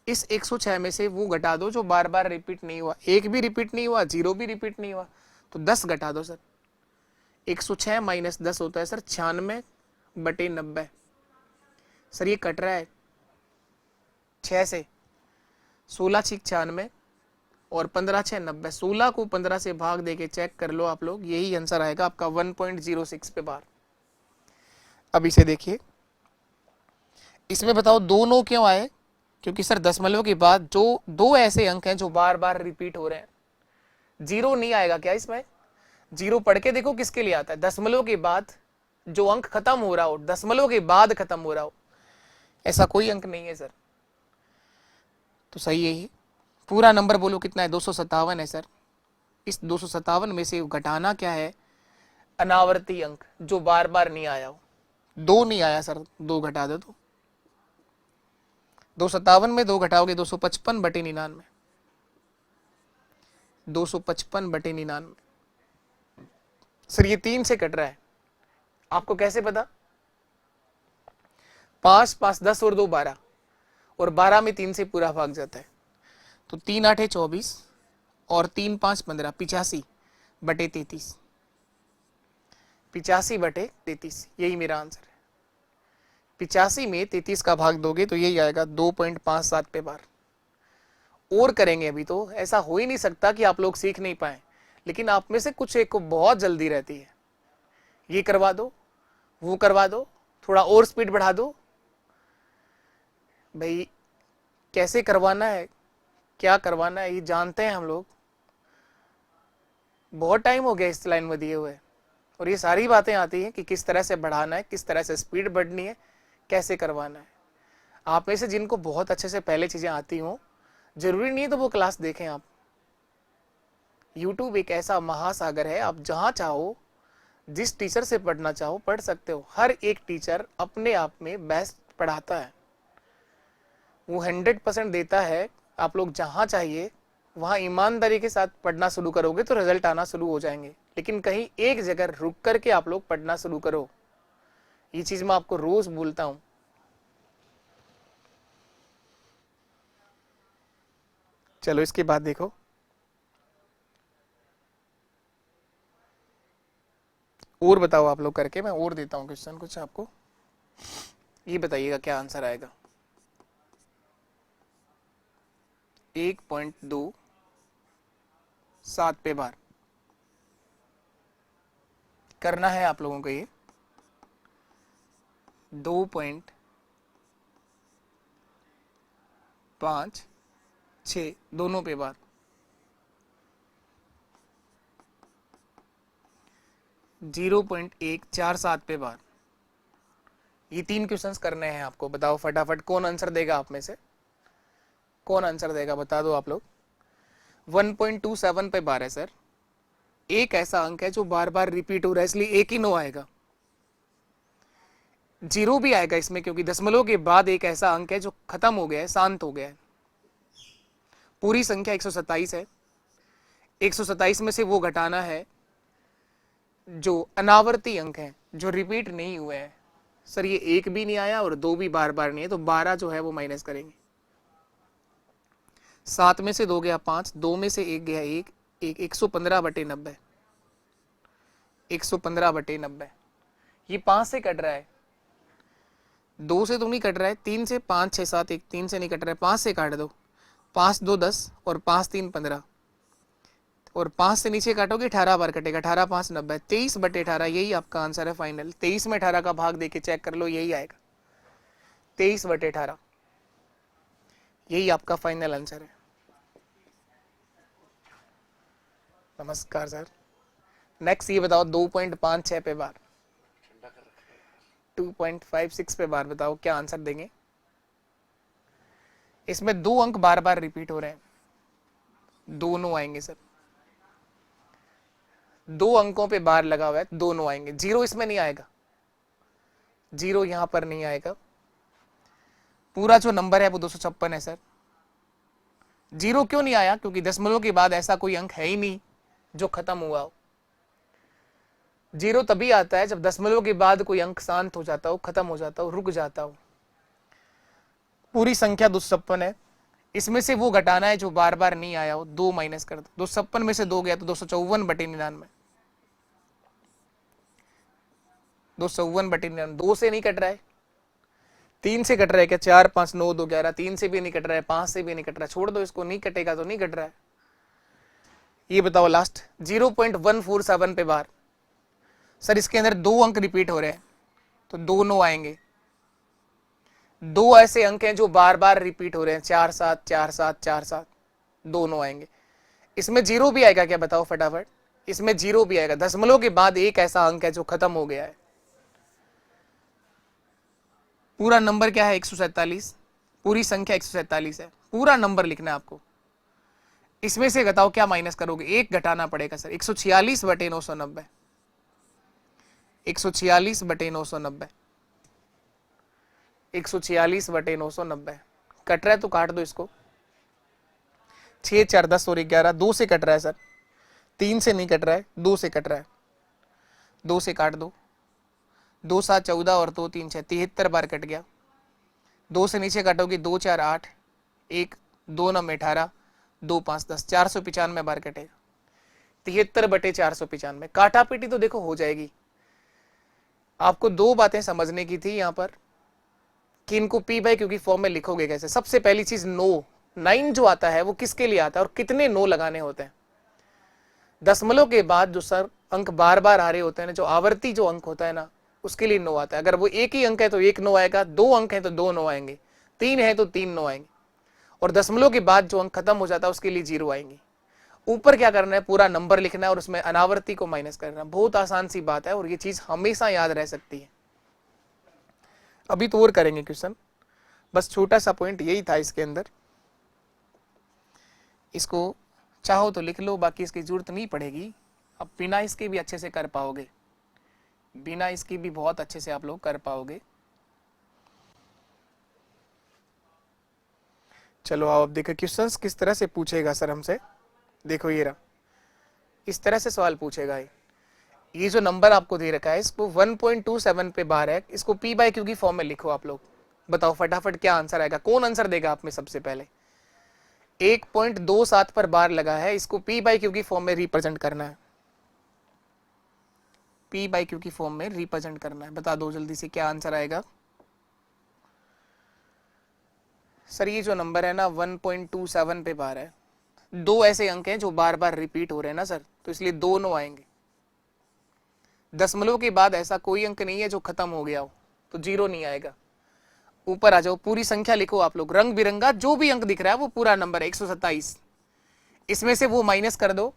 इस 106 में से वो घटा दो जो बार बार रिपीट नहीं हुआ। 1 भी रिपीट नहीं हुआ, 0 भी रिपीट नहीं हुआ, तो 10 घटा दो सर। 106 - 10 होता है सर 96/90। सर ये कट रहा है 6 से, 16 × 6 = 96 और 15 × 6 = 90। 16 को 15 से भाग देके चेक कर लो आप लोग, यही आंसर आएगा आपका 1.06 पे बार। अब इसे देखिए, इसमें बताओ दो नो क्यों आए? क्योंकि सर दशमलव के बाद जो दो ऐसे अंक हैं जो बार बार रिपीट हो रहे हैं। जीरो नहीं आएगा क्या इसमें? जीरो पढ़ के देखो किसके लिए आता है, दशमलव के बाद जो अंक खत्म हो रहा हो, दशमलव के बाद खत्म हो रहा हो, ऐसा कोई अंक नहीं है सर। तो सही है ये। पूरा नंबर बोलो कितना है? 257 है सर। इस 257 में से घटाना क्या है? अनावर्ती अंक जो बार बार नहीं आया हो। दो नहीं आया सर, दो घटा दो तो 257 में दो घटाओगे 255/99। 255/99 सर ये 3 से कट रहा है, आपको कैसे पता? 5 5 10 और 2 12, और 12 में 3 से पूरा भाग जाता है, तो 3 8 24 और 3 5 15, 85/33। 85/33 यही मेरा आंसर है। 85 में 33 का भाग दोगे तो यही आएगा 2.57 पे बार। और करेंगे अभी, तो ऐसा हो ही नहीं सकता कि आप लोग सीख नहीं पाए, लेकिन आप में से कुछ एक को बहुत जल्दी रहती है। ये करवा दो, वो करवा दो, थोड़ा और स्पीड बढ़ा दो। भाई कैसे करवाना है, क्या करवाना है, ये जानते हैं हम लोग। बहुत टाइम हो गया इस लाइन में दिए हुए, और ये सारी बातें आती हैं कि किस तरह से बढ़ाना है, किस तरह से स्पीड बढ़नी है, कैसे करवाना है। आप में से जिनको बहुत अच्छे से पहले चीजें आती हों, जरूरी नहीं है तो वो क्लास देखें आप। YouTube एक ऐसा महासागर है, आप जहां चाहो जिस टीचर से पढ़ना चाहो पढ़ सकते हो। हर एक टीचर अपने आप में बेस्ट पढ़ाता है, वो 100% देता है। आप लोग जहां चाहिए वहां ईमानदारी के साथ पढ़ना शुरू करोगे तो रिजल्ट आना शुरू हो जाएंगे। लेकिन कहीं एक जगह रुक करके आप लोग पढ़ना शुरू करो, ये चीज मैं आपको रोज बोलता हूं। चलो इसके बाद देखो, और बताओ आप लोग करके, मैं और देता हूं क्वेश्चन कुछ आपको। ये बताइएगा क्या आंसर आएगा। 1.27 पे बार करना है आप लोगों को। ये 2.56 दोनों पे बार। 0.147 पे बार। ये 3 क्वेश्चंस करने हैं आपको। बताओ फटाफट कौन आंसर देगा आप में से, कौन आंसर देगा बता दो आप लोग। 1.27 पे बार है सर। एक ऐसा अंक है जो बार बार रिपीट हो रहा है, इसलिए एक ही नो आएगा। जीरो भी आएगा इसमें, क्योंकि दशमलव के बाद एक ऐसा अंक है जो खत्म हो गया है, शांत हो गया है। पूरी संख्या 127 है। 127 में से वो घटाना है जो अनावर्ती अंक है, जो रिपीट नहीं हुए हैं। सर ये एक भी नहीं आया और दो भी बार बार नहीं है, तो 12 जो है वो माइनस करेंगे। 7 में से 2 गया 5, 2 में से 1 गया 1, 115/90। 115/90 ये 5 से कट रहा है, 2 से तो नहीं कट रहा है। 3 से 5 6 7 1 3 से नहीं कट रहा है, 5 से काट दो। 5 2 10 और 5 3 15, और 5 से नीचे काटोगे 18 बार कटेगा। 18 5 90, 23/18 यही आपका आंसर है फाइनल। 23 में 18 का भाग देके चेक कर लो, यही आएगा 23/18। यही आपका फाइनल आंसर है। नमस्कार सर। नेक्स्ट ये बताओ 2.56 पे बार, 2.56 पे बार बताओ क्या आंसर देंगे। इसमें दो अंक बार बार रिपीट हो रहे हैं, दोनों आएंगे सर। दो अंकों पे बार लगा हुआ है, दोनों आएंगे। जीरो इसमें नहीं आएगा, जीरो यहां पर नहीं आएगा। पूरा जो नंबर है वो 256 है सर। जीरो क्यों नहीं आया? क्योंकि दशमलव के बाद ऐसा कोई अंक है ही नहीं जो खत्म हुआ हो। जीरो तभी आता है जब दशमलव के बाद कोई अंक शांत हो जाता हो, खत्म हो जाता हो, रुक जाता हो। पूरी संख्या 256 है, इसमें से वो घटाना है जो बार बार नहीं आया हो, 2 माइनस कर दो। 256 में से 2 गया तो 254/99। 254/99 2 से नहीं कट रहा है, 3 से कट रहा है क्या? 4 5 9 2 11, 3 से भी नहीं कट रहा है, 5 से भी नहीं कट रहा है। छोड़ दो इसको, नहीं कटेगा तो नहीं कट रहा है। ये बताओ लास्ट 0.147 पे बार। सर इसके अंदर दो अंक रिपीट हो रहे हैं, तो दोनों आएंगे। दो ऐसे अंक हैं जो बार बार रिपीट हो रहे हैं, 4 7 4 7 4 7, दोनों आएंगे। इसमें जीरो भी आएगा क्या बताओ फटाफट? इसमें जीरो भी आएगा। दशमलव के बाद एक ऐसा अंक है जो खत्म हो गया है। पूरा नंबर क्या है? 147। पूरी संख्या 147 है। पूरा नंबर लिखना है आपको। इसमें से बताओ क्या माइनस करोगे? एक घटाना पड़ेगा सर। 146 बटे 990, 146 बटे 990, 146 बटे 990। कट रहा है तो काट दो इसको। 6 4 10 और 11, 2 से कट रहा है सर, 3 से नहीं कट रहा है, 2 से कट रहा है। 2 से काट दो। 2 7 14 और 2 3 6, 73 बार कट गया। 2 से नीचे काटोगे 2 4 8, 1 2 9 18, 2 5 10, 495 बार कटेगा। 73 बटे 495। काटा पीटी तो देखो हो जाएगी। आपको दो बातें समझने की थी यहाँ पर कि इनको पी बाई क्यू की फॉर्म में लिखोगे कैसे। सबसे पहली चीज नो, 9 जो आता है वो किसके लिए आता है और कितने नो लगाने होते हैं। दशमलव के बाद जो सर अंक बार बार आ रहे होते हैं ना, जो आवर्ती जो अंक होता है ना, उसके लिए नो आता है। अगर वो एक ही अंक है तो एक नो आएगा, दो अंक है तो दो नो आएंगे, तीन है तो तीन नो आएंगे, और दशमलव के बाद जो अंक खत्म हो जाता है उसके लिए जीरो आएंगे। ऊपर क्या करना है? पूरा नंबर लिखना है और उसमें अनावर्ती को माइनस करना है। बहुत आसान सी बात है और ये चीज हमेशा याद रह सकती है। अभी तो और करेंगे क्वेश्चन, बस छोटा सा पॉइंट यही था इसके अंदर। इसको चाहो तो लिख लो, बाकी इसकी जरूरत नहीं पड़ेगी। अब बिना इसके भी अच्छे से कर पाओगे, बिना इसकी भी बहुत अच्छे से आप लोग कर पाओगे। चलो आओ अब देखो क्वेश्चंस किस तरह से पूछेगा सर हमसे। देखो ये रहा, इस तरह से सवाल पूछेगा। ये जो नंबर आपको दे रखा है इसको 1.27 पे बार है, इसको पी बाई क्यू की फॉर्म में लिखो आप लोग। बताओ फटाफट क्या आंसर आएगा? कौन आंसर देगा आप में सबसे पहले? 1.27 पर बार लगा है, इसको पी बाई क्यू की फॉर्म में रिप्रेजेंट करना है। पी बाई क्यू की फॉर्म में रिप्रेजेंट करना है। बता दो जल्दी से क्या आंसर आएगा। सर ये जो नंबर है ना 1.27 पे बार है, दो ऐसे अंक हैं जो बार बार रिपीट हो रहे हैं ना सर, तो इसलिए दोनों आएंगे। दशमलव के बाद ऐसा कोई अंक नहीं है जो खत्म हो गया हो, तो जीरो नहीं आएगा। ऊपर आ जाओ, पूरी संख्या लिखो आप लोग, रंग बिरंगा जो भी अंक दिख रहा है वो पूरा नंबर है 127। इसमें से वो माइनस कर दो,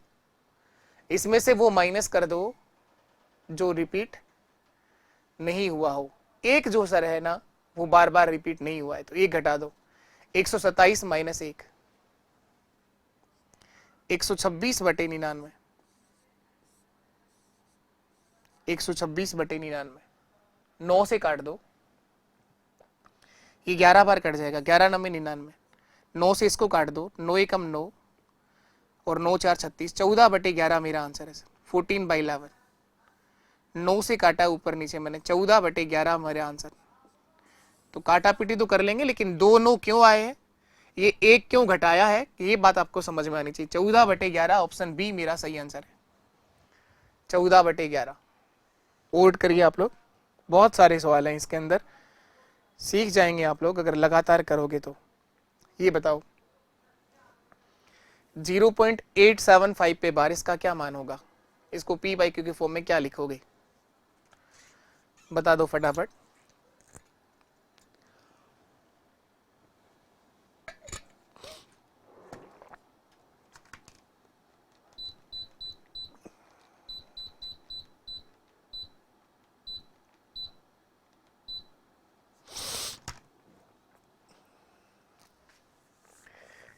इसमें से वो माइनस कर दो जो रिपीट नहीं हुआ हो। एक जो सर है ना वो बार बार रिपीट नहीं हुआ है, तो एक घटा दो। 127 माइनस 1, 126 बटे 99, 126 बटे 99। 9 से काट दो, ये 11 बार कट जाएगा, 11 9 99। 9 से इसको काट दो, 9 एकम 9 और 9 4 36, 14 बटे 11 मेरा आंसर है सर, 14/11। 9 से काटा ऊपर नीचे मैंने, 14 बटे 11 हमारे आंसर। तो काटा पीटी तो कर लेंगे, लेकिन दो नो क्यों आए हैं, ये एक क्यों घटाया है, ये बात आपको समझ में आनी चाहिए। 14 बटे 11 ऑप्शन बी मेरा सही आंसर है। 14 बटे 11 ओट करिए आप लोग। बहुत सारे सवाल हैं इसके अंदर, सीख जाएंगे आप लोग अगर लगातार करोगे तो। ये बताओ 0.875 पे बार इसका क्या मान होगा? इसको पी बाई क्यू के फॉर्म में क्या लिखोगे? बता दो फटाफट।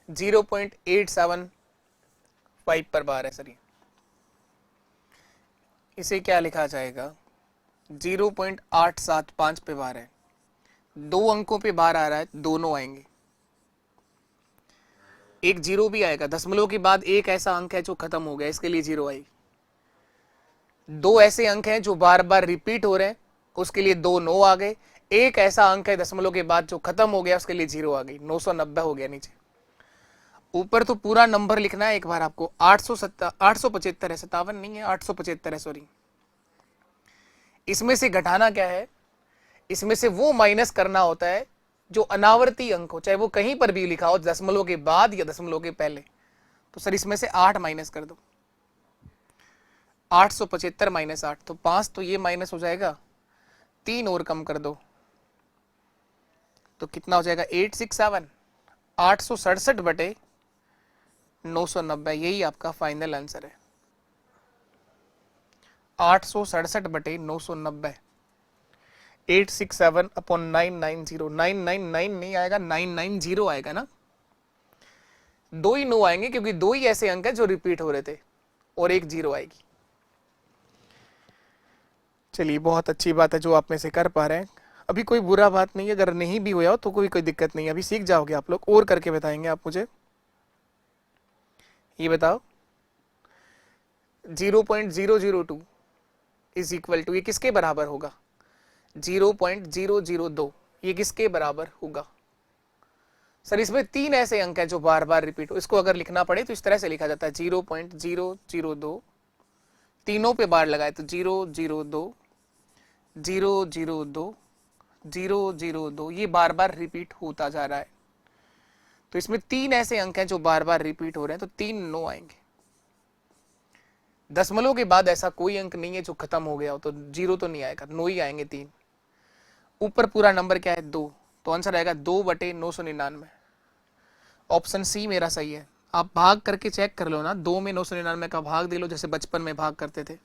जीरो 0.875 पर बार है सर ये, इसे क्या लिखा जाएगा? 0.875 पे बार है, दो अंकों पे बार आ रहा है, दोनों आएंगे। एक जीरो भी आएगा, दशमलव के बाद एक ऐसा अंक है जो खत्म हो गया, इसके लिए जीरो आई। दो ऐसे अंक हैं जो बार बार रिपीट हो रहे हैं, उसके लिए दो नो आ गए। एक ऐसा अंक है दशमलव के बाद जो खत्म हो गया, उसके लिए जीरो आ गई। 990 हो गया नीचे। ऊपर तो पूरा नंबर लिखना है एक बार आपको। 875 है, 57 नहीं है, 875 है सॉरी। इसमें से घटाना क्या है? इसमें से वो माइनस करना होता है जो अनावर्ती अंक हो, चाहे वो कहीं पर भी लिखा हो, दशमलव के बाद या दशमलव के पहले। तो सर इसमें से 8 माइनस कर दो। 875 माइनस 8, तो 5 तो ये माइनस हो जाएगा, 3 और कम कर दो, तो कितना हो जाएगा 867, 867/990, यही आपका फाइनल आंसर है। 867/990, 867/990, 999 नहीं आएगा, 990 आएगा ना। दो ही नो आएंगे क्योंकि दो ही ऐसे अंक है जो रिपीट हो रहे थे, और एक जीरो आएगी। चलिए, बहुत अच्छी बात है जो आप में से कर पा रहे हैं। अभी कोई बुरा बात नहीं है, अगर नहीं भी हुआ हो तो कोई दिक्कत नहीं है, अभी सीख जाओगे आप लोग। और करके बताएंगे आप मुझे। ये बताओ 0.002 इज इक्वल टू, ये किसके बराबर होगा? 0.002 ये किसके बराबर होगा? सर इसमें तीन ऐसे अंक हैं जो बार बार रिपीट हो, इसको अगर लिखना पड़े तो इस तरह से लिखा जाता है 0.002, तीनों पे बार लगाए तो 002, 002, 002, ये बार बार रिपीट होता जा रहा है। तो इसमें तीन ऐसे अंक हैं जो बार बार रिपीट हो रहे हैं, तो तीन नो आएंगे। दशमलव के बाद ऐसा कोई अंक नहीं है जो खत्म हो गया हो, तो जीरो तो नहीं आएगा, नो ही आएंगे तीन। ऊपर पूरा नंबर क्या है? 2, तो आंसर आएगा 2/999। ऑप्शन सी मेरा सही है। आप भाग करके चेक कर लो ना, 2 में 999 का भाग दे लो, जैसे बचपन में भाग करते थे।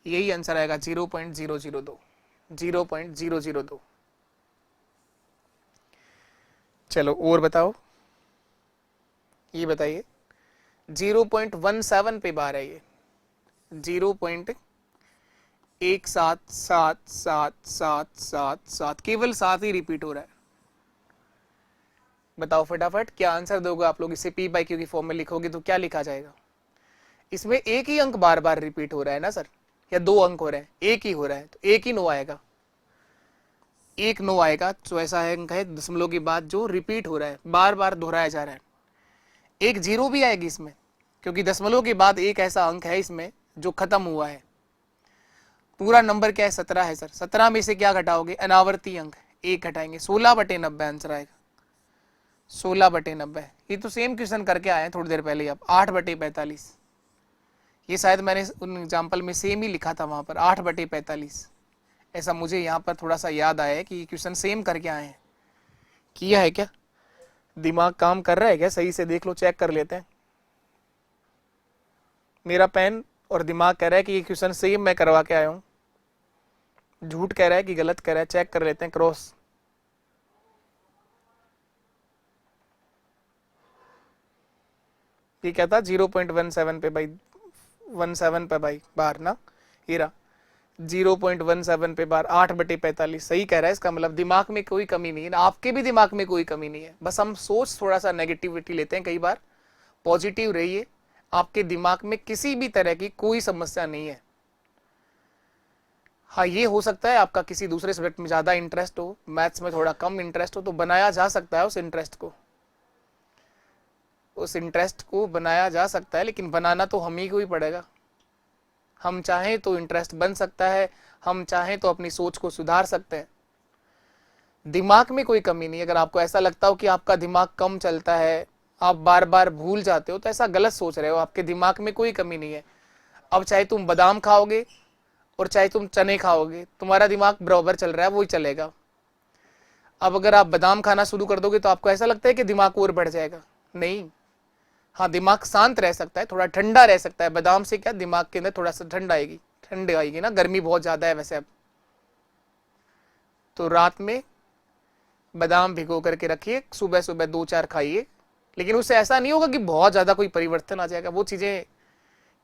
यही आंसर आएगा 0.002, 0.002। चलो और बताओ, ये बताइए 0.17 पे बार है, ये 0.1777777, केवल 7 ही रिपीट हो रहा है। बताओ फटाफट क्या आंसर दोगे आप लोग। इसे पी बाई क्यू की फॉर्म में लिखोगे तो क्या लिखा जाएगा? इसमें एक ही अंक बार बार रिपीट हो रहा है ना सर, या दो अंक हो रहे हैं? एक ही हो रहा है, तो एक ही नो आएगा, एक नो आएगा। तो ऐसा अंक है दशमलव के बाद जो रिपीट हो रहा है, बार बार दोहराया जा रहा है। एक जीरो भी आएगी इसमें, क्योंकि दशमलव के बाद एक ऐसा अंक है इसमें जो खत्म हुआ है। पूरा नंबर क्या है? 17 है सर। 17 में से क्या घटाओगे? अनावर्ती अंक, एक घटाएंगे, 16/90 आंसर आएगा, 16/90। ये तो सेम क्वेश्चन करके आए हैं थोड़ी देर पहले आप, 8/45। ये शायद मैंने उन एग्जाम्पल में सेम ही लिखा था वहां पर, 8/45। ऐसा मुझे यहाँ पर थोड़ा सा याद आया है कि क्वेश्चन सेम करके आए हैं। किया है क्या? दिमाग काम कर रहा है क्या? सही से देख लो, चेक कर लेते हैं। मेरा पेन और दिमाग कह रहा है कि ये क्वेश्चन सेम मैं करवा के आया हूं, झूठ कह रहा है कि गलत कह रहा है, चेक कर लेते हैं क्रॉस। ये क्या था? 0.17 पे बाई 17 पे बाई बार ना, हीरा 0.17 पे बार, 8/45 सही कह रहा है। इसका मतलब दिमाग में कोई कमी नहीं है, आपके भी दिमाग में कोई कमी नहीं है, बस हम सोच थोड़ा सा नेगेटिविटी लेते हैं कई बार। पॉजिटिव रहिए, आपके दिमाग में किसी भी तरह की कोई समस्या नहीं है। हाँ, ये हो सकता है आपका किसी दूसरे सब्जेक्ट में ज्यादा इंटरेस्ट हो, मैथ्स में थोड़ा कम इंटरेस्ट हो, तो बनाया जा सकता है उस इंटरेस्ट को बनाया जा सकता है, लेकिन बनाना तो हम ही को ही पड़ेगा। हम चाहें तो इंटरेस्ट बन सकता है, हम चाहें तो अपनी सोच को सुधार सकते हैं। दिमाग में कोई कमी नहीं। अगर आपको ऐसा लगता हो कि आपका दिमाग कम चलता है, आप बार बार भूल जाते हो, तो ऐसा गलत सोच रहे हो, आपके दिमाग में कोई कमी नहीं है। अब चाहे तुम बादाम खाओगे और चाहे तुम चने खाओगे, तुम्हारा दिमाग बराबर चल रहा है, वही चलेगा। अब अगर आप बादाम खाना शुरू कर दोगे तो आपको ऐसा लगता है कि दिमाग और बढ़ जाएगा? नहीं। हाँ, दिमाग शांत रह सकता है, थोड़ा ठंडा रह सकता है। बादाम से क्या, दिमाग के अंदर थोड़ा सा ठंड आएगी ना, गर्मी बहुत ज्यादा है वैसे अब। तो रात में बादाम भिगो करके रखिए, सुबह सुबह 2-4 खाइए, लेकिन उससे ऐसा नहीं होगा कि बहुत ज्यादा कोई परिवर्तन आ जाएगा। वो चीजें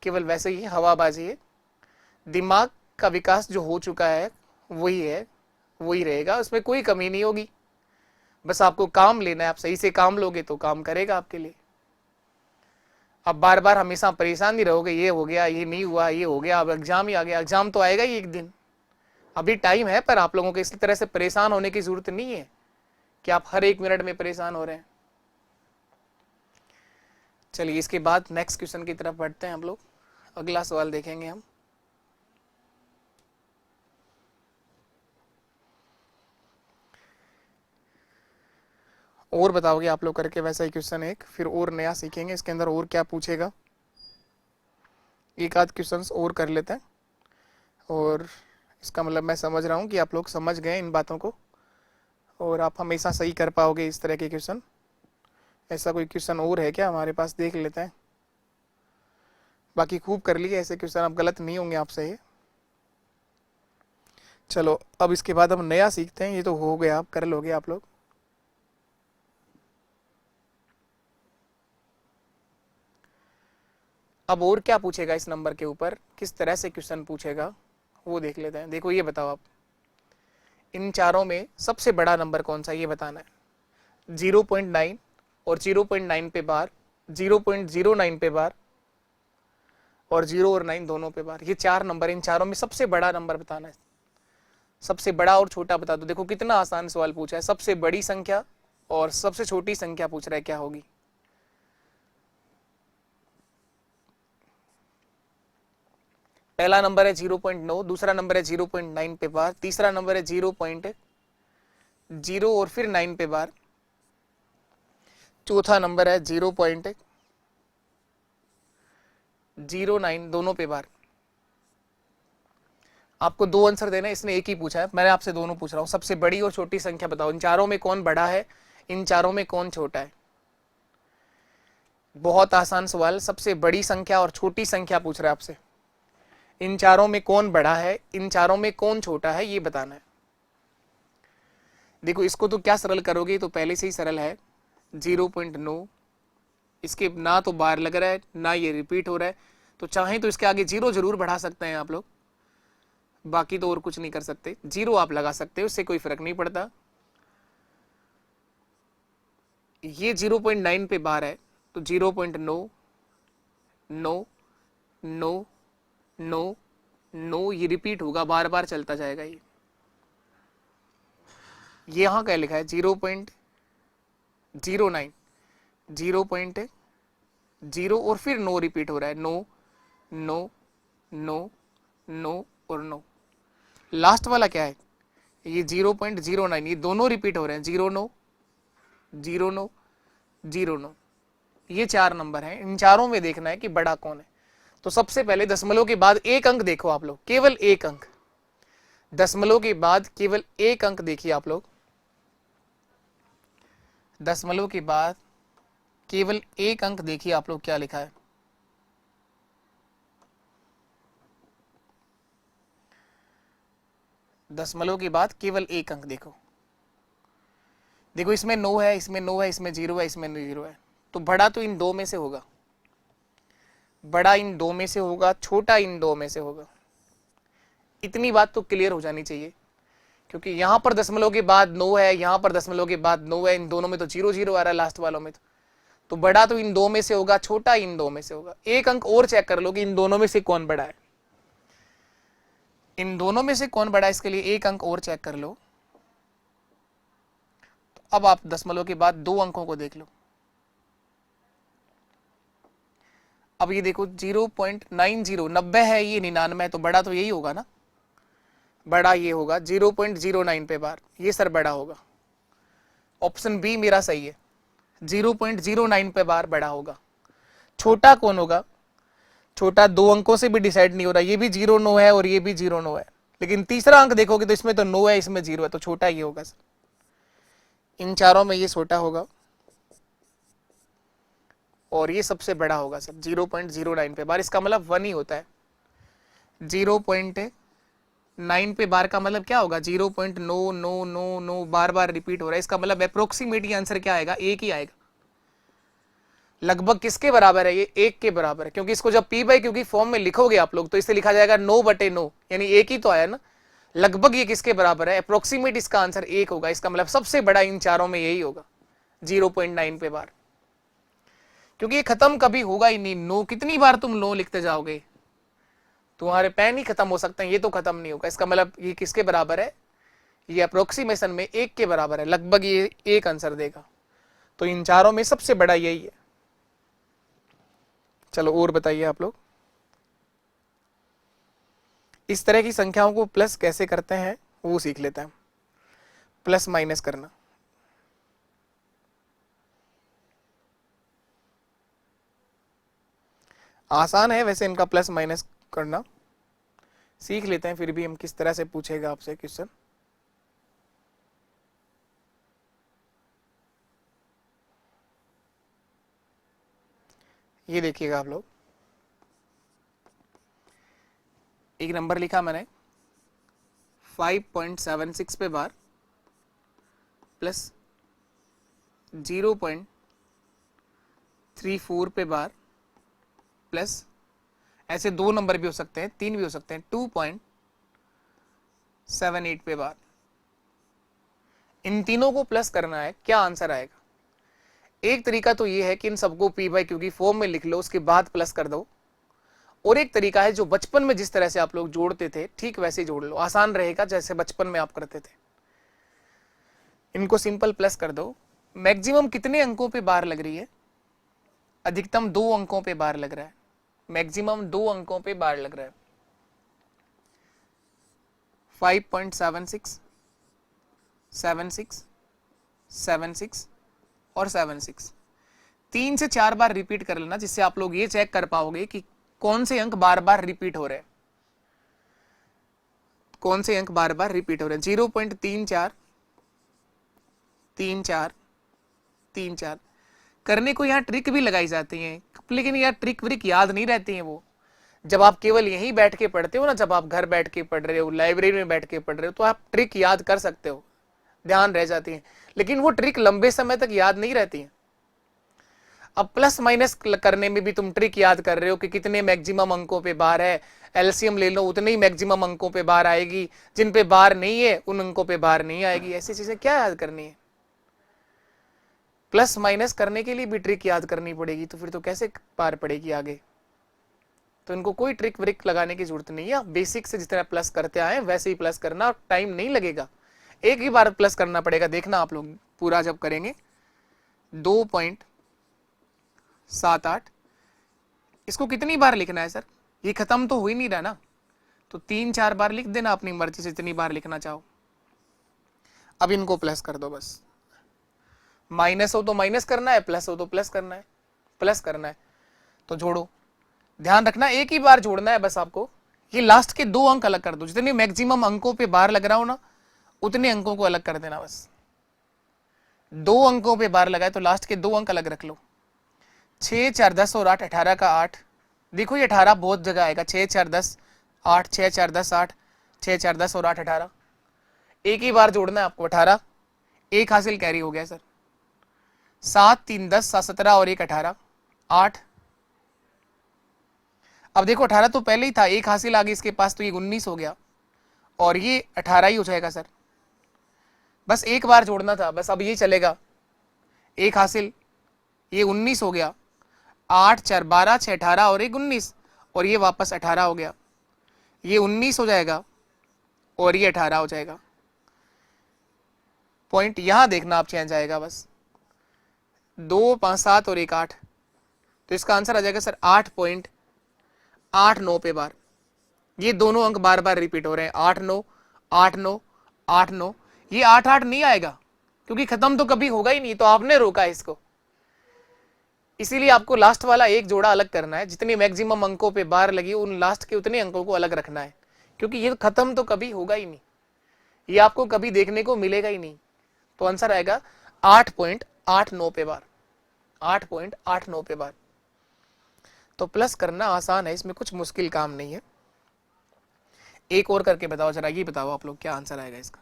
केवल वैसे ही हवाबाजी है। दिमाग का विकास जो हो चुका है वही है, वही रहेगा, उसमें कोई कमी नहीं होगी। बस आपको काम लेना है, आप सही से काम लोगे तो काम करेगा आपके लिए। अब बार बार हमेशा परेशान नहीं रहोगे, ये हो गया, ये नहीं हुआ, ये हो गया, अब एग्जाम ही आ गया। एग्जाम तो आएगा ही एक दिन, अभी टाइम है, पर आप लोगों को इस तरह से परेशान होने की जरूरत नहीं है कि आप हर एक मिनट में परेशान हो रहे हैं। चलिए, इसके बाद नेक्स्ट क्वेश्चन की तरफ बढ़ते हैं हम लोग। अगला सवाल देखेंगे हम। और बताओगे आप लोग करके वैसा ही क्वेश्चन एक, फिर और नया सीखेंगे इसके अंदर और क्या पूछेगा। एक आध क्वेश्चन और कर लेते हैं और इसका मतलब मैं समझ रहा हूँ कि आप लोग समझ गए इन बातों को और आप हमेशा सही कर पाओगे इस तरह के क्वेश्चन। ऐसा कोई क्वेश्चन और है क्या हमारे पास, देख लेते हैं। बाकी खूब कर लिए ऐसे क्वेश्चन, अब गलत नहीं होंगे आपसे ये। चलो अब इसके बाद हम नया सीखते हैं। ये तो हो गया, आप कर लोगे आप लोग। अब और क्या पूछेगा इस नंबर के ऊपर, किस तरह से क्वेश्चन पूछेगा वो देख लेते हैं। देखो ये बताओ आप, इन चारों में सबसे बड़ा नंबर कौन सा, ये बताना है। 0.9 और 0.9 पे बार, 0.09 पे बार और 0 और 9 दोनों पे बार। ये चार नंबर, इन चारों में सबसे बड़ा नंबर बताना है। सबसे बड़ा और छोटा बता दो। देखो कितना आसान सवाल पूछा है। सबसे बड़ी संख्या और सबसे छोटी संख्या पूछ रहा है, क्या होगी। पहला नंबर है 0.9, दूसरा नंबर है 0.9 पे बार, तीसरा नंबर है 0.0 और फिर 9 पे बार, चौथा नंबर है 0.09 दोनों पे बार। आपको दो आंसर देना है, इसने एक ही पूछा है, मैंने आपसे दोनों पूछ रहा हूं। सबसे बड़ी और छोटी संख्या बताओ, इन चारों में कौन बड़ा है, इन चारों में कौन छोटा है। बहुत आसान सवाल, सबसे बड़ी संख्या और छोटी संख्या पूछ रहा है आपसे। इन चारों में कौन बड़ा है, इन चारों में कौन छोटा है, ये बताना है। देखो इसको तो क्या सरल करोगे, तो पहले से ही सरल है। 0.9, इसके ना तो बार लग रहा है ना ये रिपीट हो रहा है, तो चाहे तो इसके आगे 0 जरूर बढ़ा सकते हैं आप लोग, बाकी तो और कुछ नहीं कर सकते। 0 आप लगा सकते हो, उससे कोई फर्क नहीं पड़ता। ये 0.9 पे बार है, तो 0.9, 9, 9, 9, 9 ये रिपीट होगा, बार बार चलता जाएगा। ये यहां क्या लिखा है 0.09, 0.0 और फिर 9 रिपीट हो रहा है, 9, 9, 9, 9 और 9। लास्ट वाला क्या है, ये 0.09, ये दोनों रिपीट हो रहे हैं, 0, 9, 0, 9, 0, 9। ये चार नंबर हैं, इन चारों में देखना है कि बड़ा कौन है। तो सबसे पहले दशमलव के बाद एक अंक देखो आप लोग, केवल एक अंक। दशमलव के बाद केवल एक अंक देखिए आप लोग, दशमलव के बाद केवल एक अंक देखिए आप लोग, क्या लिखा है। दशमलव के बाद केवल एक अंक देखो। देखो इसमें 9 है, इसमें 9 है, इसमें 0 है, इसमें 0 है, तो बड़ा तो इन दो में से होगा, बड़ा इन दो में से होगा, छोटा इन दो में से होगा। इतनी बात तो क्लियर हो जानी चाहिए, क्योंकि यहां पर दशमलव के बाद 9 है, यहां पर दशमलव के बाद 9 है, इन दोनों में तो 0, 0 आ रहा है लास्ट वालों में। तो बड़ा तो इन दो में से होगा, छोटा इन दो में से होगा। एक अंक और चेक कर लो कि इन दोनों में से कौन बड़ा है, इन दोनों में से कौन बड़ा है, इसके लिए एक अंक और चेक कर लो। तो अब आप दशमलव के बाद दो अंकों को देख लो। अब ये देखो 0.90, 90 है, ये 99 है, तो बड़ा तो यही होगा ना, बड़ा ये होगा 0.09 पे बार, ये सर बड़ा होगा। ऑप्शन बी मेरा सही है, 0.09 पे बार बड़ा होगा। छोटा कौन होगा, छोटा दो अंकों से भी डिसाइड नहीं हो रहा, ये भी 0, 9 है और ये भी 0, 9 है, लेकिन तीसरा अंक देखोगे तो इसमें तो 9 है, इसमें 0 है, तो छोटा ये होगा सर। इन चारों में ये छोटा होगा और ये सबसे बड़ा होगा सर 0.09 पे बार। इसका मतलब 1 ही होता है। 0.9 पे बार का मतलब क्या होगा, 0.9999 बार बार रिपीट हो रहा है। इसका मतलब अप्रोक्सीमेट आंसर क्या आएगा, एक ही आएगा। लगभग किसके बराबर है, ये एक के बराबर है, क्योंकि इसको जब पी बाई क्योंकि फॉर्म में लिखोगे आप लोग तो इसे लिखा जाएगा 9/9, यानी एक ही तो आया ना। लगभग ये किसके बराबर है, अप्रोक्सीमेट इसका आंसर एक होगा। इसका मतलब सबसे बड़ा इन चारों में यही होगा 0.9 पे बार, क्योंकि ये खत्म कभी होगा ही नहीं। नो कितनी बार तुम नो लिखते जाओगे, तुम्हारे पेन ही खत्म हो सकते हैं, ये तो खत्म नहीं होगा। इसका मतलब ये किसके बराबर है, ये अप्रोक्सीमेशन में एक के बराबर है, लगभग ये एक आंसर देगा। तो इन चारों में सबसे बड़ा यही है। चलो और बताइए आप लोग, इस तरह की संख्याओं को प्लस कैसे करते हैं वो सीख लेते हैं। प्लस माइनस करना आसान है वैसे, इनका प्लस माइनस करना। सीख लेते हैं फिर भी हम किस तरह से पूछेगा आपसे क्वेश्चन। ये देखिएगा आप लोग, एक नंबर लिखा मैंने 5.76 पे बार प्लस 0.34 पे बार प्लस, ऐसे दो नंबर भी हो सकते हैं, तीन भी हो सकते हैं, 2.78 पे बार। इन तीनों को प्लस करना है, क्या आंसर आएगा? एक तरीका तो ये है कि इन सबको पी बाई क्यू की फॉर्म में लिख लो, उसके बाद प्लस कर दो। और एक तरीका है जो बचपन में जिस तरह से आप लोग जोड़ते थे ठीक वैसे ही जोड़ लो, आसान रहेगा जैसे बचपन में आप करते थे। इनको सिंपल प्लस कर दो। मैक्सिमम कितने अंकों पे बार लग रही है? अधिकतम 2 अंकों पे बार लग रहा है। मैक्सिमम 2 अंकों पे बार लग रहा है। 5.76, 76, 76 और 76 3 से 4 बार रिपीट कर लेना, जिससे आप लोग ये चेक कर पाओगे कि कौन से अंक बार बार रिपीट हो रहे हैं, कौन से अंक बार बार रिपीट हो रहे हैं। 0.34, 34, 34 करने को यहाँ ट्रिक भी लगाई जाती है, लेकिन यार ट्रिक व्रिक याद नहीं रहती है वो। जब आप केवल यहीं बैठ के पढ़ते हो ना, जब आप घर बैठ के पढ़ रहे हो, लाइब्रेरी में बैठ के पढ़ रहे हो, तो आप ट्रिक याद कर सकते हो, ध्यान रह जाती है, लेकिन वो ट्रिक लंबे समय तक याद नहीं रहती है। अब प्लस माइनस करने में भी तुम ट्रिक याद कर रहे हो कि कितने मैक्सिमम अंकों पे बार है, एलसीएम ले लो, उतने ही मैक्सिमम अंकों पे बार आएगी, जिन पे बार नहीं है उन अंकों पे बार नहीं आएगी। ऐसी चीजें क्या याद करनी है? प्लस माइनस करने के लिए भी ट्रिक याद करनी पड़ेगी, तो फिर तो कैसे पार पड़ेगी आगे? तो इनको कोई ट्रिक व्रिक लगाने की जरूरत नहीं है। बेसिक से जिस तरह प्लस करते आए वैसे ही प्लस करना, टाइम नहीं लगेगा, एक ही बार प्लस करना पड़ेगा। देखना आप लोग पूरा जब करेंगे 2.78, इसको कितनी बार लिखना है सर? ये खत्म तो हो ही नहीं रहा ना, तो 3-4 बार लिख देना अपनी मर्जी से, जितनी बार लिखना चाहो। अब इनको प्लस कर दो बस। माइनस हो तो माइनस करना है, प्लस हो तो प्लस करना है, प्लस करना है तो जोड़ो। ध्यान रखना एक ही बार जोड़ना है बस आपको। ये लास्ट के 2 अंक अलग कर दो, जितने मैक्सिमम अंकों पे बार लग रहा हो ना उतने अंकों को अलग कर देना बस। 2 अंकों पे बार लगाए तो लास्ट के 2 अंक अलग रख लो। 6, 4, 10 और 8, 18 का 8। देखो ये 18 बहुत जगह आएगा, 6, 4, 10, 8, 6, 4, 10, 8, 6, 4, 10 और 8, 18। एक ही बार जोड़ना है आपको, 18। एक हासिल कैरी हो गया सर। 7, 3, 10, 7, 17 और 1, 18, 8। अब देखो 18 तो पहले ही था, एक हासिल आ गई इसके पास, तो ये 19 हो गया और ये 18 ही हो जाएगा सर। बस एक बार जोड़ना था बस, अब ये चलेगा। एक हासिल, ये 19 हो गया, 8, 4, 12, 6, 18 और 1, 19 और ये वापस 18 हो गया। ये 19 हो जाएगा और ये 18 हो जाएगा। पॉइंट यहां देखना आप चेंज आएगा बस। 2, 5, 7 और 1, 8, तो इसका आंसर आ जाएगा सर 8.89 पे बार। ये दोनों अंक बार बार रिपीट हो रहे हैं, 8, 9, 8, 9, 8, 9। ये 8, 8 नहीं आएगा क्योंकि खत्म तो कभी होगा ही नहीं, तो आपने रोका है इसको। इसीलिए आपको लास्ट वाला एक जोड़ा अलग करना है, जितने मैक्सिमम अंकों पे बार लगी उन लास्ट के उतने अंकों को अलग रखना है, क्योंकि ये खत्म तो कभी होगा ही नहीं, ये आपको कभी देखने को मिलेगा ही नहीं। तो आंसर आएगा 8.89 पे बार, 8.89 पे बार। तो प्लस करना आसान है, इसमें कुछ मुश्किल काम नहीं है। एक और करके बताओ जरा, ये बताओ आप लोग क्या आंसर आएगा इसका।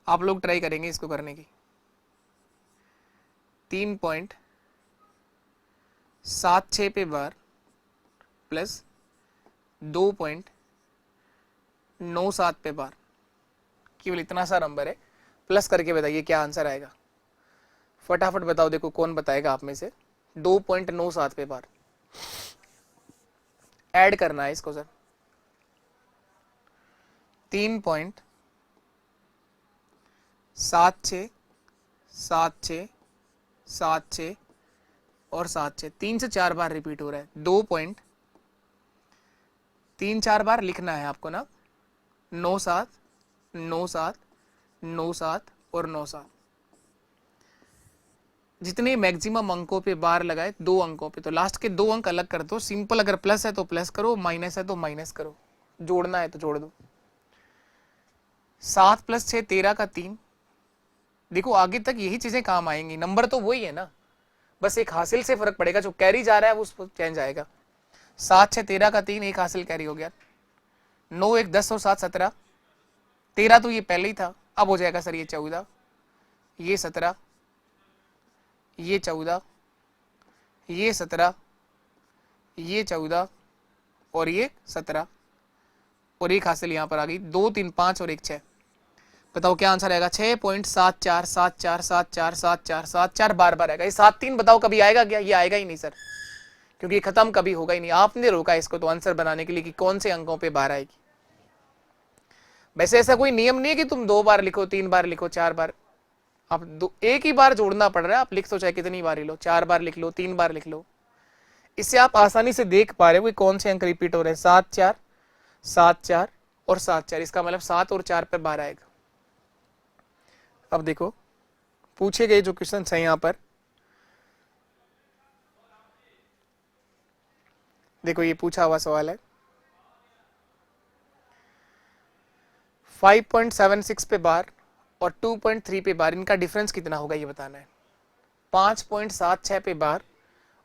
आप लोग ट्राई करेंगे इसको करने की। 3.76 पे बार प्लस 2.97 पे बार, केवल इतना सा नंबर है, प्लस करके बताइए क्या आंसर आएगा। फटाफट बताओ, देखो कौन बताएगा आप में से। 2.97 पे बार ऐड करना है इसको सर। 3.76, 76, 76 और 76, 3 से 4 बार रिपीट हो रहा है। 2.34 बार लिखना है आपको ना। 97, 97, 97 और 97। जितने मैक्सिमम अंकों पे बार लगाए 2 अंकों पे, तो लास्ट के 2 अंक अलग कर दो। सिंपल, अगर प्लस है तो प्लस करो, माइनस है तो माइनस करो, जोड़ना है तो जोड़ दो। 7 + 6 13 का 3। देखो आगे तक यही चीजें काम आएंगी, नंबर तो वही है ना, बस एक हासिल से फर्क पड़ेगा, जो कैरी जा रहा है वो उस पर चेंज आएगा। 7 6 13 का 3, एक हासिल कैरी हो गया। 9 1 10 और 7 17। 13 तो ये पहले ही था, अब हो जाएगा सर ये 14, ये 17, ये 14, ये 17, ये 14 और ये 17 और एक हासिल यहाँ पर आ गई। 2 3 5 और 1 6। बताओ क्या आंसर आएगा? 6.7474747474 बार बार आएगा। ये 7 3 बताओ कभी आएगा क्या? ये आएगा ही नहीं सर, क्योंकि खत्म कभी होगा ही नहीं। आपने रोका इसको तो आंसर बनाने के लिए कि कौन से अंकों पे बार आएगी। वैसे ऐसा कोई नियम नहीं है कि तुम 2 बार लिखो, 3 बार लिखो, 4 बार। आप एक ही बार जोड़ना पड़ रहा है, आप लिख तो चाहे कितनी बार ही लो, 4 बार लिख लो, 3 बार लिख लो। इससे आप आसानी से देख पा रहे हो कि कौन से अंक रिपीट हो रहे हैं। 7 4 7 4 और 7 4, इसका मतलब 7 और 4 पे बार आएगा। अब देखो पूछे गए जो क्वेश्चन है यहां पर, देखो ये पूछा हुआ सवाल है 5.76 पे बार और 2.3 पे बार, इनका डिफरेंस कितना होगा ये बताना है। 5.76 पे बार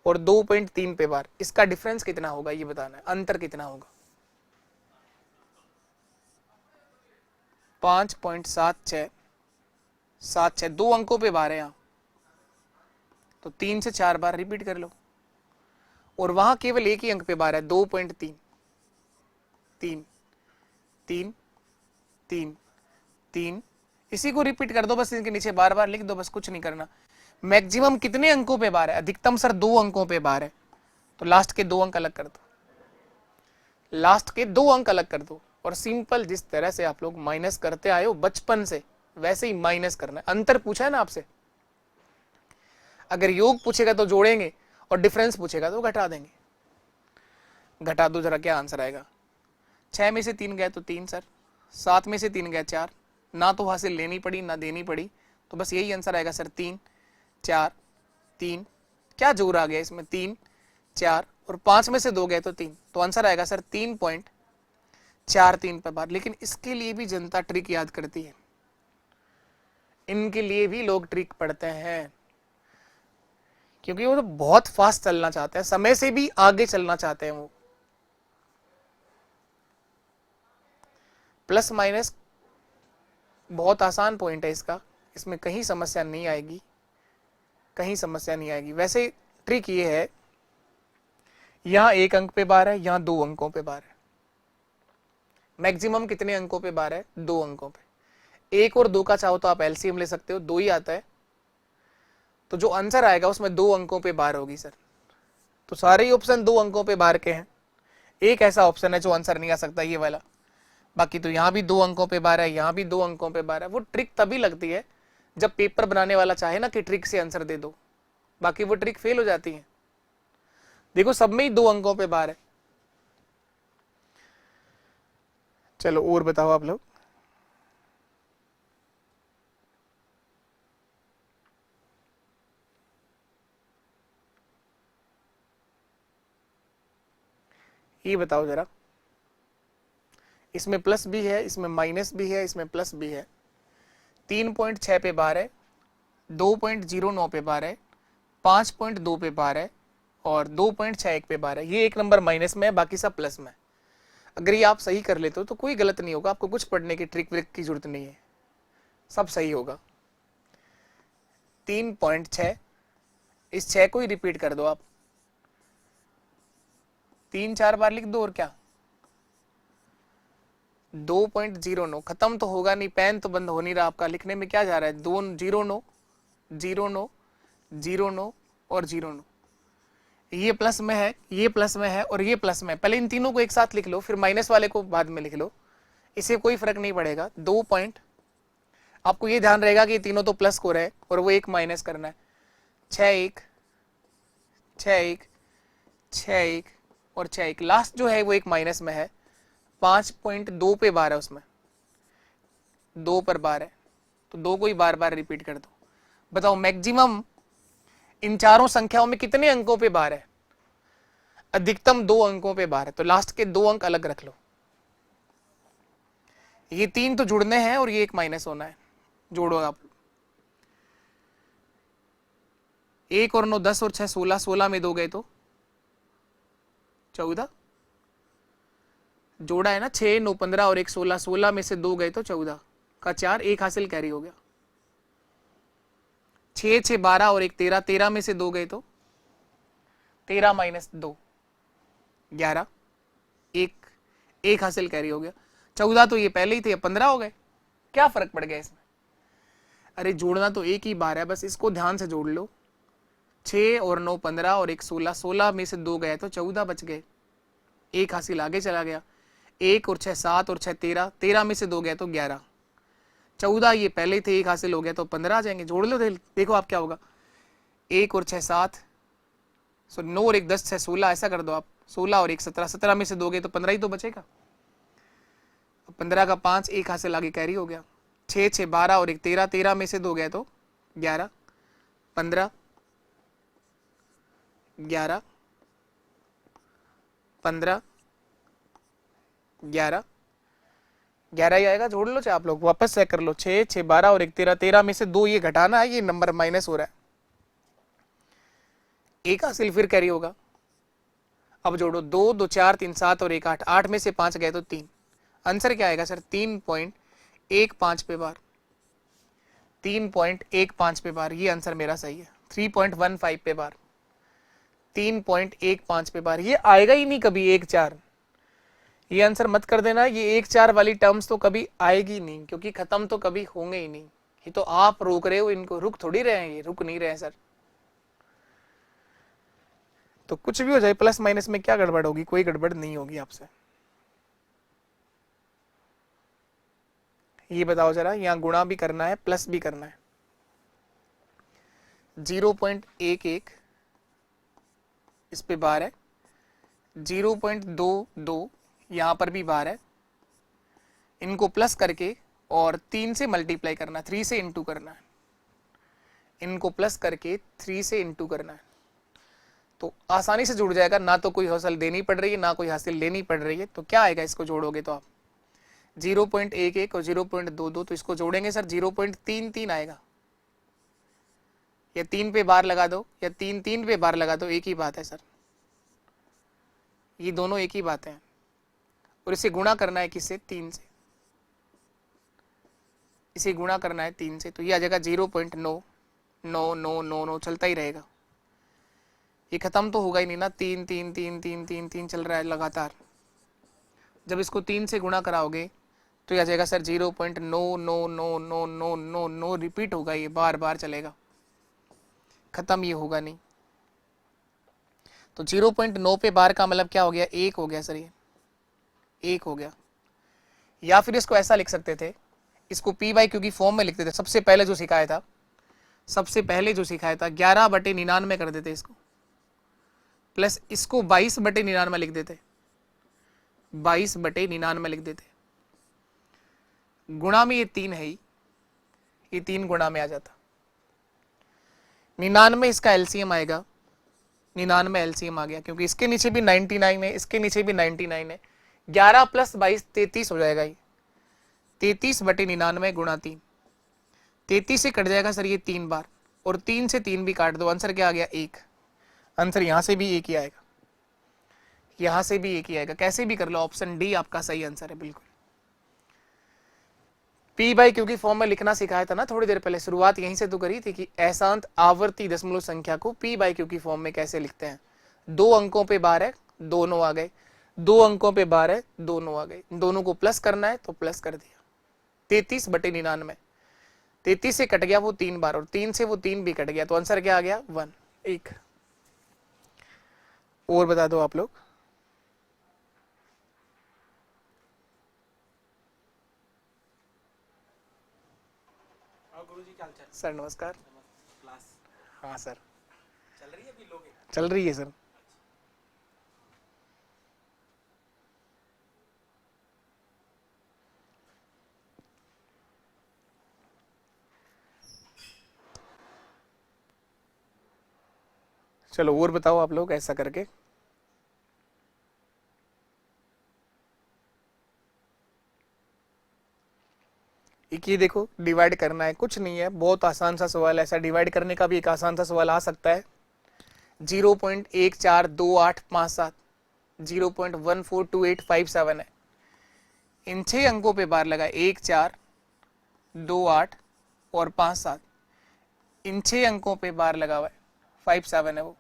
और 2.3 पे बार, इसका डिफरेंस कितना होगा ये बताना है, अंतर कितना होगा। 5.76 7 6, 2 अंकों पे बार है यहाँ, तो 3 से 4 बार रिपीट कर लो। और वहां केवल एक ही अंक पे बार है, 2.3, 3 3 3 3, इसी को रिपीट कर दो बस, इनके नीचे बार बार लिख दो बस, कुछ नहीं करना। मैक्सिमम कितने अंकों पे बार है? अधिकतम सर 2 अंकों पे बार है, तो लास्ट के 2 अंक अलग कर दो, लास्ट के 2 अंक अलग कर दो। और सिंपल जिस तरह से आप लोग माइनस करते आए हो बचपन से, वैसे ही माइनस करना है। अंतर पूछा है ना आपसे, अगर योग पूछेगा तो जोड़ेंगे और डिफरेंस पूछेगा तो घटा देंगे। घटा दो जरा, क्या आंसर आएगा? 6 में से 3 गए तो 3 सर, 7 में से 3 गए 4, ना तो हासिल लेनी पड़ी ना देनी पड़ी, तो बस यही आंसर आएगा सर, 3 4 3। क्या जोड़ आ गया इसमें? 3 4 और 5 में से 2 गए तो 3, तो आंसर आएगा सर 3.43 पे बार। लेकिन इसके लिए भी जनता ट्रिक याद करती है, इनके लिए भी लोग ट्रिक पढ़ते हैं, क्योंकि वो तो बहुत फास्ट चलना चाहते हैं, समय से भी आगे चलना चाहते हैं वो। प्लस माइनस बहुत आसान पॉइंट है इसका, इसमें कहीं समस्या नहीं आएगी, कहीं समस्या नहीं आएगी। वैसे ट्रिक ये है, यहां 1 अंक पे बार है, यहां 2 अंकों पे बार है। मैक्सिमम कितने अंकों पे बार है? 2 अंकों पे। 1 और 2 का चाहो तो आप एलसीएम ले सकते हो, 2 ही आता है, तो जो आंसर आएगा उसमें 2 अंकों पे बार होगी सर। तो सारे ही ऑप्शन 2 अंकों पे बार के हैं, एक ऐसा ऑप्शन है जो आंसर नहीं आ सकता, ये वाला। बाकी तो यहाँ भी 2 अंकों पे बार है, यहाँ भी 2 अंकों पे बार है। वो ट्रिक तभी लगती है जब पेपर बनाने वाला चाहे ना कि ट्रिक से आंसर दे दो, बाकी वो ट्रिक फेल हो जाती है। देखो सब में ही 2 अंकों पे बार है। चलो और बताओ आप लोग। ये बताओ जरा, इसमें प्लस भी है, इसमें माइनस भी है, इसमें प्लस भी है। 3.6 पे बार है, 2.09 पे बार है, 5.2 पे बार है और 2.61 पे बार है। ये एक नंबर माइनस में है, बाकी सब प्लस में। अगर ये आप सही कर लेते हो तो कोई गलत नहीं होगा, आपको कुछ पढ़ने की ट्रिक व्रिक की जरूरत नहीं है, सब सही होगा। 3.6, इस 6 को ही रिपीट कर दो आप, 3 4 बार लिख दो और क्या। 2.09 खत्म तो होगा नहीं, पेन तो बंद हो नहीं रहा आपका, लिखने में क्या जा रहा है? 2 0 9 0 9 0 9 और 0 9। ये प्लस में है, ये प्लस में है और ये प्लस में है। पहले इन तीनों को एक साथ लिख लो, फिर माइनस वाले को बाद में लिख लो, इससे कोई फर्क नहीं पड़ेगा। 2 पॉइंट, आपको ये ध्यान रहेगा कि ये तीनों तो प्लस को रहे और वो एक माइनस करना है। 6 1 6 1 6 1 और 6 1, लास्ट जो है वो एक माइनस में है। 5.2 पे बार है, उसमें 2 पर बार है, तो 2 को ही बार बार रिपीट कर दो। बताओ मैक्सिमम इन चारों संख्याओं में कितने अंकों पे बार है? अधिकतम 2 अंकों पे बार है, तो लास्ट के 2 अंक अलग रख लो। ये 3 तो जुड़ने हैं और ये 1 माइनस होना है, जोड़ो आप। 1 और 9 10 और 6 16, 16 में 2 गए तो 14, जोड़ा है ना, 6 9 15 और 1 16, 16 में से 2 गए तो 14 का 4, 1 हासिल कैरी हो गया। 6 6 12 और 1 13, 13 में से 2 गए तो 13 माइनस 2 11, 1 हासिल कैरी हो गया। 14 तो ये पहले ही थे, 15 हो गए, क्या फर्क पड़ गया इसमें? अरे जोड़ना तो एक ही बार है, बस इसको ध्यान से जोड़ लो। 6 और 9 15 और 1 16, 16 में से 2 गए तो 14 बच गए, 1 हासिल आगे चला गया। 1 और 6 7 और 6 13, 13 में से 2 गए तो 11, 14 ये पहले ही थे, 1 हासिल हो गया तो 15 आ जाएंगे। जोड़ लो, देखो आप क्या होगा। 1 और 6 7, 9 और 1 10, 6 16, ऐसा कर दो आप। 16 और 1 17, 17 में से 2 गए तो 15 ही तो बचेगा। 15 का 5, 1 हासिल आगे कैरी हो गया। 6 6 12 और 1 13, 13 में से 2 गए तो 11, 15 11 15 11 11 ही आएगा। जोड़ लो चाहे आप लोग, वापस चेक कर लो। 6 6 12 और 1 13, 13 में से 2 ये घटाना है, ये नंबर माइनस हो रहा है, 1 हासिल फिर कैरी होगा। अब जोड़ो, 2 2 4 3 7 और 1 8, 8 में से 5 गए तो 3। आंसर क्या आएगा सर? 3.15 पे बार, 3.15 पे बार, ये आंसर मेरा सही है। 3.15 पे बार, 3.15 पे बार, ये आएगा ही नहीं कभी 1 4। ये आंसर मत कर देना, ये 1 4 वाली टर्म्स तो कभी आएगी नहीं, क्योंकि खत्म तो कभी होंगे ही नहीं। ये तो आप रोक रहे हो इनको, रुक थोड़ी रहे हैं, ये रुक नहीं रहे हैं सर। तो कुछ भी हो जाए, प्लस माइनस में क्या गड़बड़ होगी? कोई गड़बड़ नहीं होगी आपसे। ये बताओ जरा, यहाँ गुणा भी करना है प्लस भी करना है। 0.11 इस पे बार है, 0.22 यहाँ पर भी बार है। इनको प्लस करके और 3 से मल्टीप्लाई करना है, 3 से इंटू करना है। इनको प्लस करके 3 से इंटू करना है, तो आसानी से जुड़ जाएगा। ना तो कोई हासिल देनी पड़ रही है, ना कोई हासिल लेनी पड़ रही है। तो क्या आएगा इसको जोड़ोगे तो आप? 0.11 और 0.22, तो इसको जोड़ेंगे सर 0.33 आएगा। या 3 पे बार लगा दो, या 3 3 पे बार लगा दो, एक ही बात है सर, ये दोनों एक ही बात है। और इसे गुणा करना है किससे? 3 से। इसे गुणा करना है 3 से, तो ये आ जाएगा 0.99999 चलता ही रहेगा, ये खत्म तो होगा ही नहीं ना। 3 3 3 3 3 3 चल रहा है लगातार। जब इसको 3 से गुणा कराओगे तो ये आ जाएगा सर 0.9999999 रिपीट होगा, ये बार बार चलेगा, खत्म ये होगा नहीं। तो 0.9 पे बार का मतलब क्या हो गया? 1 हो गया सर, ये 1 हो गया। या फिर इसको ऐसा लिख सकते थे, इसको पी बाई क्यू की फॉर्म में लिखते थे। सबसे पहले जो सिखाया था, 11/99 कर देते इसको, प्लस इसको 22/99 लिख देते, 22/99 लिख देते। गुणा में ये 3 है ही, ये 3 गुणा में आ जाता। 99 इसका एलसीएम आएगा, 99 एलसीएम आ गया, क्योंकि इसके नीचे भी 99 है, इसके नीचे भी 99 है। 11 + 22 33 हो जाएगा ये, 33/99 गुणा 3, 33 से कट जाएगा सर ये 3 बार, और 3 से 3 भी काट दो, आंसर क्या आ गया? 1। आंसर यहां से भी 1 ही आएगा, यहां से भी 1 ही आएगा। कैसे भी कर लो, ऑप्शन डी आपका सही आंसर है बिल्कुल। पी बाई क्यू की फॉर्म में लिखना सिखाया था ना थोड़ी देर पहले, शुरुआत यहीं से तो करी थी कि अशांत आवर्ती दशमलव संख्या को पी बाई क्यू की फॉर्म में कैसे लिखते हैं। 2 अंकों पे बार है, दोनों आ गए, 2 अंकों पे बार है, दोनों आ गए, दोनों को प्लस करना है तो प्लस कर दिया। 33/99, 33 से कट गया वो 3 बार, और 3 से वो 3 भी कट गया, तो आंसर क्या आ गया? 1, 1। और बता दो आप लोग। सर नमस्कार। क्लास हाँ सर, चल रही है, अभी लोगे? चल रही है सर। चलो और बताओ आप लोग ऐसा करके। एक ये देखो डिवाइड करना है, कुछ नहीं है, बहुत आसान सा सवाल है। ऐसा डिवाइड करने का भी एक आसान सा सवाल आ सकता है। 0.142857 0.142857 है। इन 6 अंकों पे बार लगा 1 4 2 8 और 5 7। इन 6 अंकों पे बार लगा हुआ है 5 7 है, वो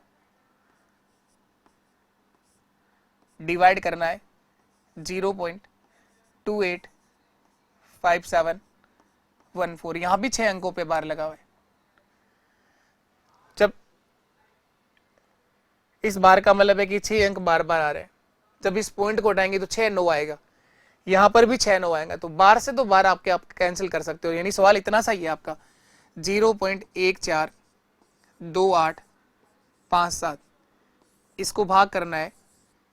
डिवाइड करना है 0.285714। यहां भी 6 अंकों पे बार लगा हुआ है। जब इस बार का मतलब है कि 6 अंक बार बार आ रहे हैं, जब इस पॉइंट को हटाएंगे तो 6 9 आएगा, यहां पर भी 6 9 आएगा, तो बार से तो बार आप कैंसिल कर सकते हो। यानी सवाल इतना सा ही है आपका 0.142857। इसको भाग करना है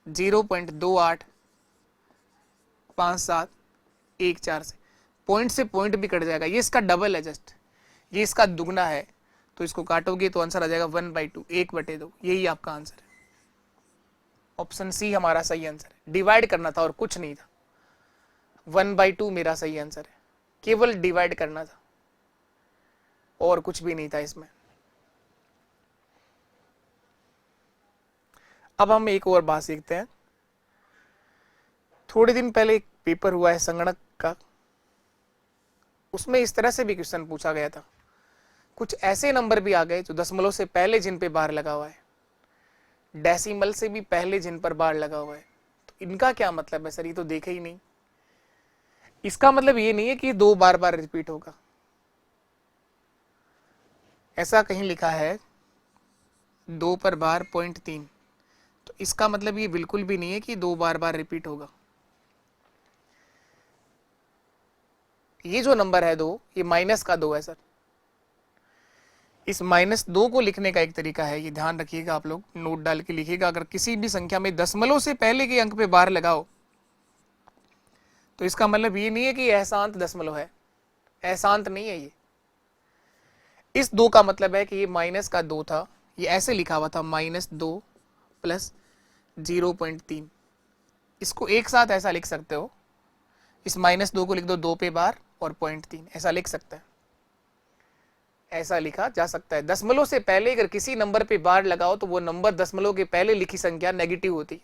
0.285714 से पॉइंट भी कट जाएगा, ये इसका डबल है, जस्ट ये इसका दुगना है, तो इसको काटोगे तो आंसर आ जाएगा 1/2, 1/2। यही आपका आंसर है। ऑप्शन सी हमारा सही आंसर है। डिवाइड करना था और कुछ नहीं था। 1/2 मेरा सही आंसर है, केवल डिवाइड करना था और कुछ भी नहीं था इसमें। अब हम एक और बात सीखते हैं। थोड़े दिन पहले एक पेपर हुआ है संगणक का, उसमें इस तरह से भी क्वेश्चन पूछा गया था। कुछ ऐसे नंबर भी आ गए जो दशमलव से पहले जिन पे बार लगा हुआ है, डेसिमल से भी पहले जिन पर बार लगा हुआ है, तो इनका क्या मतलब है सर? ये तो देखे ही नहीं। इसका मतलब ये नहीं है कि 2 बार बार रिपीट होगा, ऐसा कहीं लिखा है 2 पर बार 0.3, तो इसका मतलब ये बिल्कुल भी नहीं है कि 2 बार बार रिपीट होगा। ये जो नंबर है 2, ये माइनस का 2 है सर। इस -2 को लिखने का एक तरीका है, ये ध्यान रखिएगा, आप लोग नोट डाल के लिखिएगा। अगर किसी भी संख्या में दशमलव से पहले के अंक पे बार लगाओ तो इसका मतलब ये नहीं है कि अशांत दशमलव है, अशांत नहीं है ये। इस 2 का मतलब है कि ये माइनस का 2 था, ये ऐसे लिखा हुआ था -2 प्लस 0.3। इसको एक साथ ऐसा लिख सकते हो, इस -2 को लिख दो 2 पे बार और 0.3, ऐसा लिख सकते हैं, ऐसा लिखा जा सकता है। दशमलव से पहले अगर किसी नंबर पे बार लगाओ तो वो नंबर दशमलव के पहले लिखी संख्या नेगेटिव होती है।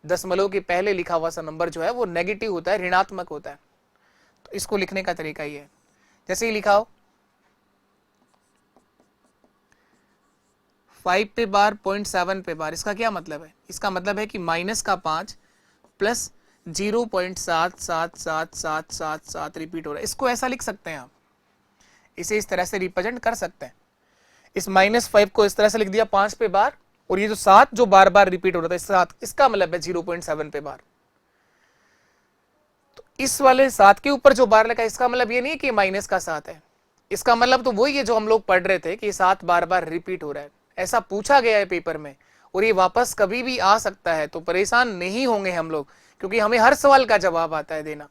दशमलव के पहले लिखा हुआ सा नंबर जो है वो नेगेटिव होता है, ऋणात्मक होता है। तो इसको लिखने का तरीका ये है, जैसे ही लिखा हो 5 पे बार 0.7 पे बार, इसका क्या मतलब है? इसका मतलब है कि -5 प्लस 0.777777 रिपीट हो रहा है। इसको ऐसा लिख सकते हैं आप, इसे इस तरह से रिप्रेजेंट कर सकते हैं। इस -5 को इस तरह से लिख दिया 5 पे बार, और ये जो 7 जो बार बार रिपीट हो रहा था, इस 7, इसका मतलब है 0.7 पे बार। तो इस वाले 7 के ऊपर जो बार लगा, इसका मतलब ये नहीं है कि माइनस का 7 है, इसका मतलब तो वही है जो हम लोग पढ़ रहे थे कि 7 बार बार रिपीट हो रहा है। ऐसा पूछा गया है पेपर में, और ये वापस कभी भी आ सकता है, तो परेशान नहीं होंगे हम लोग, क्योंकि हमें हर सवाल का जवाब आता है देना।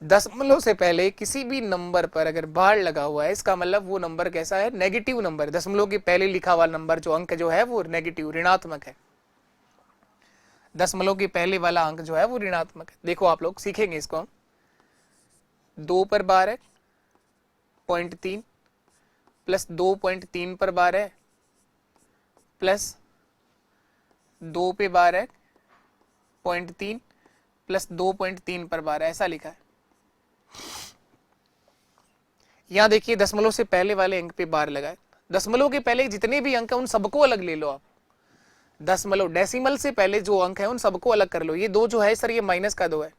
दशमलव से पहले किसी भी नंबर पर अगर बार लगा हुआ है, इसका मतलब वो नंबर कैसा है? Negative number. दशमलव के पहले लिखा हुआ नंबर जो अंक जो है वो नेगेटिव, ऋणात्मक है। दशमलव के पहले वाला अंक जो है वो ऋणात्मक है। देखो आप लोग सीखेंगे इसको हम। 2 पर बार है 0.3 प्लस 2.3 पर बार है प्लस 2 पे बार है 0.3 प्लस 2.3 पर बार है, ऐसा लिखा है। यहां देखिए दशमलव से पहले वाले अंक पे बार लगाए। दशमलव के पहले जितने भी अंक हैं उन सबको अलग ले लो आप। दशमलव डेसिमल से पहले जो अंक है उन सबको अलग कर लो। ये 2 जो है सर ये माइनस का 2 है,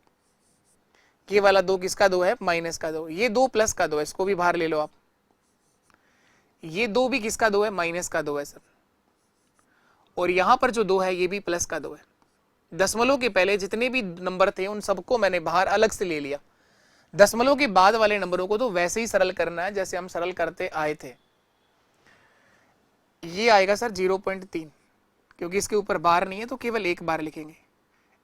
ये वाला 2 किसका 2 है? माइनस का 2। ये 2 प्लस का 2 है, इसको भी बाहर ले लो आप। ये 2 भी किसका 2 है? माइनस का 2 है सर। और यहां पर जो 2 है ये भी प्लस का 2 है। दशमलव के पहले जितने भी नंबर थे उन सबको मैंने बाहर अलग से ले लिया। दशमलव के बाद वाले नंबरों को तो वैसे ही सरल करना है जैसे हम सरल करते आए थे। ये आएगा सर 0.3, क्योंकि इसके ऊपर बार नहीं है तो केवल एक बार लिखेंगे।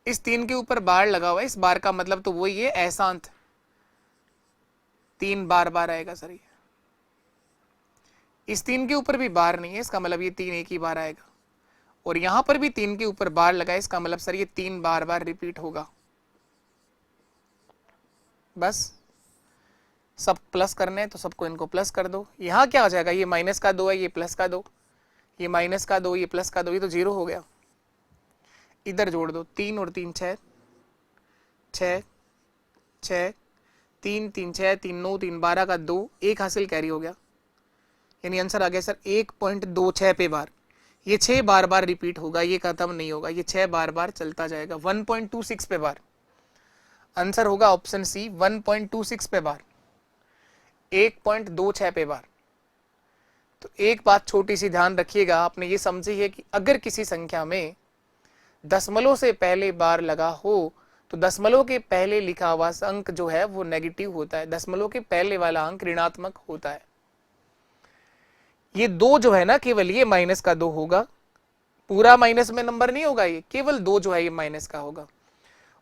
इस 3 के ऊपर बार लगा हुआ है, इस बार का मतलब तो वही है अशांत, 3 बार बार आएगा सर। इस 3 के ऊपर भी बार नहीं है, इसका मतलब ये 3 एक ही बार आएगा, और यहां पर भी 3 के ऊपर बार लगा है, इसका मतलब सर ये 3 बार बार रिपीट होगा। बस सब प्लस करने हैं तो सबको इनको प्लस कर दो। यहां क्या हो जाएगा, ये माइनस का 2 है, ये प्लस का 2, ये माइनस का 2, ये प्लस का 2, ये तो 0 हो गया। इधर जोड़ दो, 3 और 3 6, 6 6, 3 3 6, 3 9, 3 12 का 2, एक हासिल कैरी हो गया, यानी आंसर आ गया सर 1.26 पे बार। ये 6 बार बार रिपीट होगा, ये खत्म नहीं होगा, ये 6 बार बार चलता जाएगा। 1.26 पे बार, आंसर होगा ऑप्शन सी 1.26 पे बार, 1.26 पे बार। तो एक बात छोटी सी ध्यान रखिएगा, आपने ये समझी है कि अगर किसी संख्या में दशमलव से पहले बार लगा हो तो दशमलव के पहले लिखा हुआ अंक जो है वो नेगेटिव होता है, दशमलव के पहले वाला अंक ऋणात्मक होता है। ये 2 जो है ना, केवल ये माइनस का 2 होगा, पूरा माइनस में नंबर नहीं होगा, ये केवल 2 जो है ये माइनस का होगा।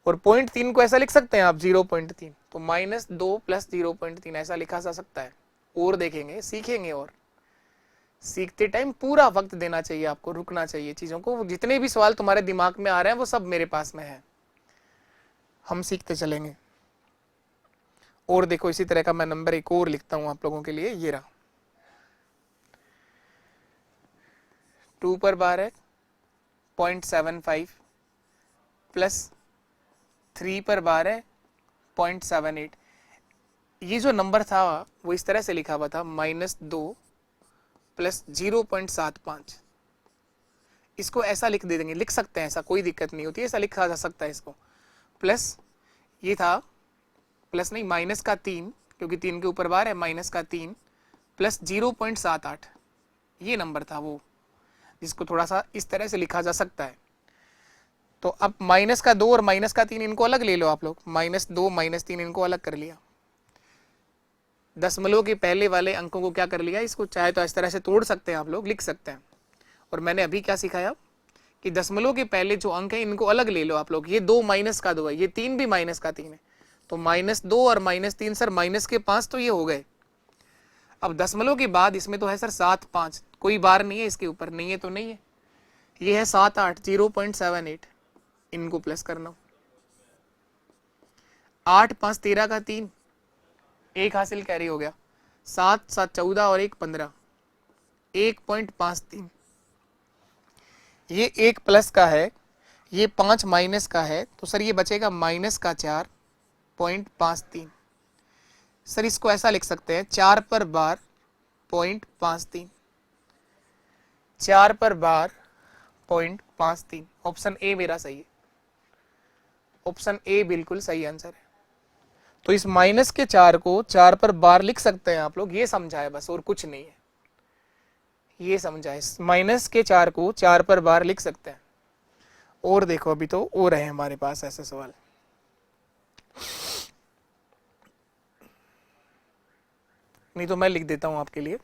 और 0.3 को ऐसा लिख सकते हैं आप 0.3, तो -2 + 0.3 ऐसा लिखा जा सकता है। और देखेंगे, सीखेंगे, और सीखते टाइम पूरा वक्त देना चाहिए आपको, रुकना चाहिए चीजों को। जितने भी सवाल तुम्हारे दिमाग में आ रहे हैं वो सब मेरे पास में है, हम सीखते चलेंगे। और देखो इसी तरह का मैं नंबर एक और लिखता हूं आप लोगों के लिए, ये रहा। 2 पर बार है 0.75 प्लस 3 पर बार है 0.78। ये जो नंबर था वो इस तरह से लिखा हुआ था -2 + 0.75। इसको ऐसा लिख दे देंगे, लिख सकते हैं ऐसा, कोई दिक्कत नहीं होती, ऐसा लिखा जा सकता है इसको। प्लस ये था, प्लस नहीं, माइनस का 3, क्योंकि 3 के ऊपर बार है, -3 + 0.78, ये नंबर था वो, जिसको थोड़ा सा इस तरह से लिखा जा सकता है। तो अब -2 और -3 इनको अलग ले लो आप लोग, -2 -3 इनको अलग कर लिया। दशमलव के पहले वाले अंकों को क्या कर लिया, इसको चाहे तो इस तरह से तोड़ सकते हैं आप लोग, लिख सकते हैं। और मैंने अभी क्या सिखाया कि दशमलव के पहले जो अंक है इनको अलग ले लो आप लोग। ये 2 माइनस का 2 है, ये 3 भी माइनस का 3 है, तो -2 और -3 सर माइनस के 5 तो ये हो गए। अब दशमलव के बाद इसमें तो है सर 7 5, कोई बार नहीं है इसके ऊपर, नहीं है तो नहीं है, ये है 7 8, 0.78, इनको प्लस करना। 8 5 13 का 3, एक हासिल कैरी हो गया, 7 7 14 और 1 15, 1.53। ये 1 प्लस का है, ये 5 माइनस का है, तो सर ये बचेगा -4.53। सर इसको ऐसा लिख सकते हैं 4 पर बार 0.53, 4 पर बार 0.53। ऑप्शन ए मेरा सही है, ऑप्शन ए बिल्कुल सही आंसर है। तो इस माइनस के 4 को 4 पर बार लिख सकते हैं आप लोग, ये समझा है बस, और कुछ नहीं है, ये समझा है। माइनस के 4 को 4 पर बार लिख सकते हैं। और देखो अभी तो और है हमारे पास ऐसे सवाल। नहीं तो मैं लिख देता हूं आपके लिए।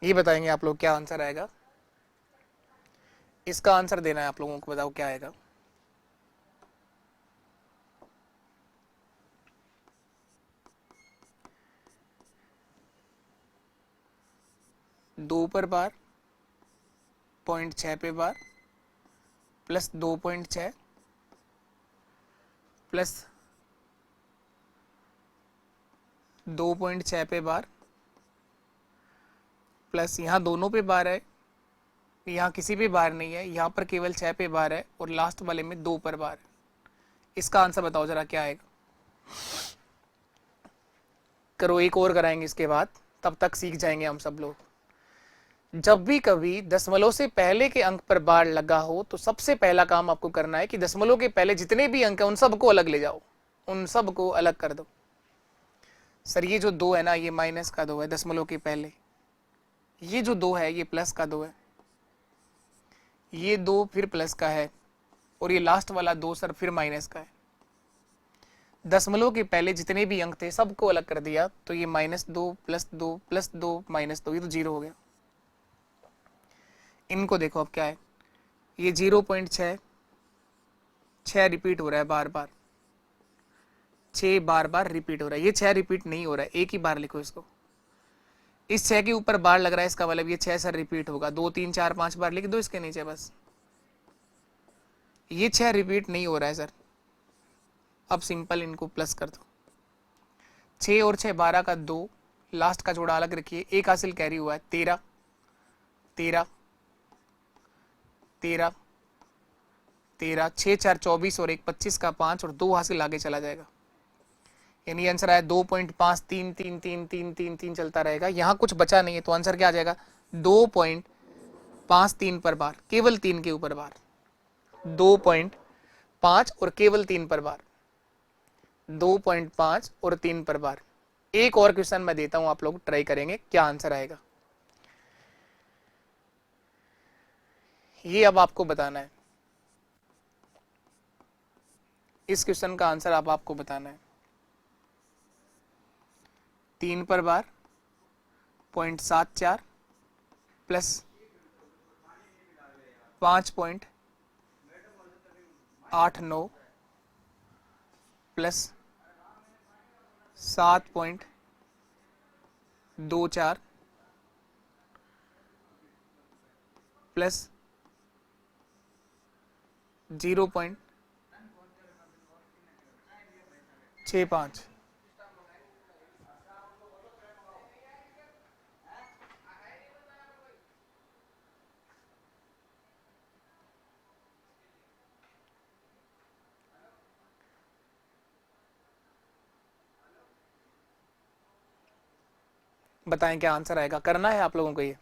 ये बताएंगे आप लोग क्या आंसर आएगा, इसका आंसर देना है आप लोगों को, बताओ क्या आएगा। दो पर बार 0.6 पे बार प्लस 2.6 प्लस 2.6 पे बार प्लस यहाँ दोनों पे बार है, यहाँ किसी पे बार नहीं है, यहाँ पर केवल 6 पे बार है, और लास्ट वाले में 2 पर बार है। इसका आंसर बताओ जरा क्या आएगा। करो, एक और कराएंगे इसके बाद, तब तक सीख जाएंगे हम सब लोग। जब भी कभी दशमलव से पहले के अंक पर बार लगा हो तो सबसे पहला काम आपको करना है कि दशमलव के पहले जितने भी अंक हैं उन सबको अलग ले जाओ, उन सबको अलग कर दो। सर ये जो 2 है ना, ये माइनस का 2 है दशमलव के पहले, ये जो 2 है ये प्लस का 2 है, ये 2 फिर प्लस का है, और ये लास्ट वाला 2 सर फिर माइनस का है। दशमलव के पहले जितने भी अंक थे सबको अलग कर दिया, तो ये -2 + 2 + 2 -2, ये तो 0 हो गया। इनको देखो अब क्या है, ये 0.6, 6 रिपीट हो रहा है बार बार, 6 बार बार रिपीट हो रहा है। ये 6 रिपीट नहीं हो रहा है, एक ही बार लिखो इसको। इस 6 के ऊपर बार लग रहा है, इसका मतलब ये 6 सर रिपीट होगा। 2 3 4 5 बार लिख दो इसके नीचे बस। ये 6 रिपीट नहीं हो रहा है सर। अब सिंपल इनको प्लस कर दो। 6 और 6 12 का 2, लास्ट का जोड़ा अलग रखिए। एक हासिल कैरी हुआ है 13, 13, 13, 13, 6 4 24 और 1 25 का 5 और 2 हासिल आगे चला जाएगा। यानी आंसर आया 2.5333333 चलता रहेगा। यहाँ कुछ बचा नहीं है तो आंसर क्या आ जाएगा 2.53 पर बार, केवल 3 के ऊपर बार। 2.5 और केवल 3 पर बार, 2.5 और 3 पर बार। एक और क्वेश्चन मैं देता हूं, आप लोग ट्राई करेंगे क्या आंसर आएगा। ये अब आपको बताना है, इस क्वेश्चन का आंसर अब आपको बताना है। 3 पर बार 0.74 प्लस 5.89 प्लस 7.24 प्लस 0.65। बताएं क्या आंसर आएगा, करना है आप लोगों को ये।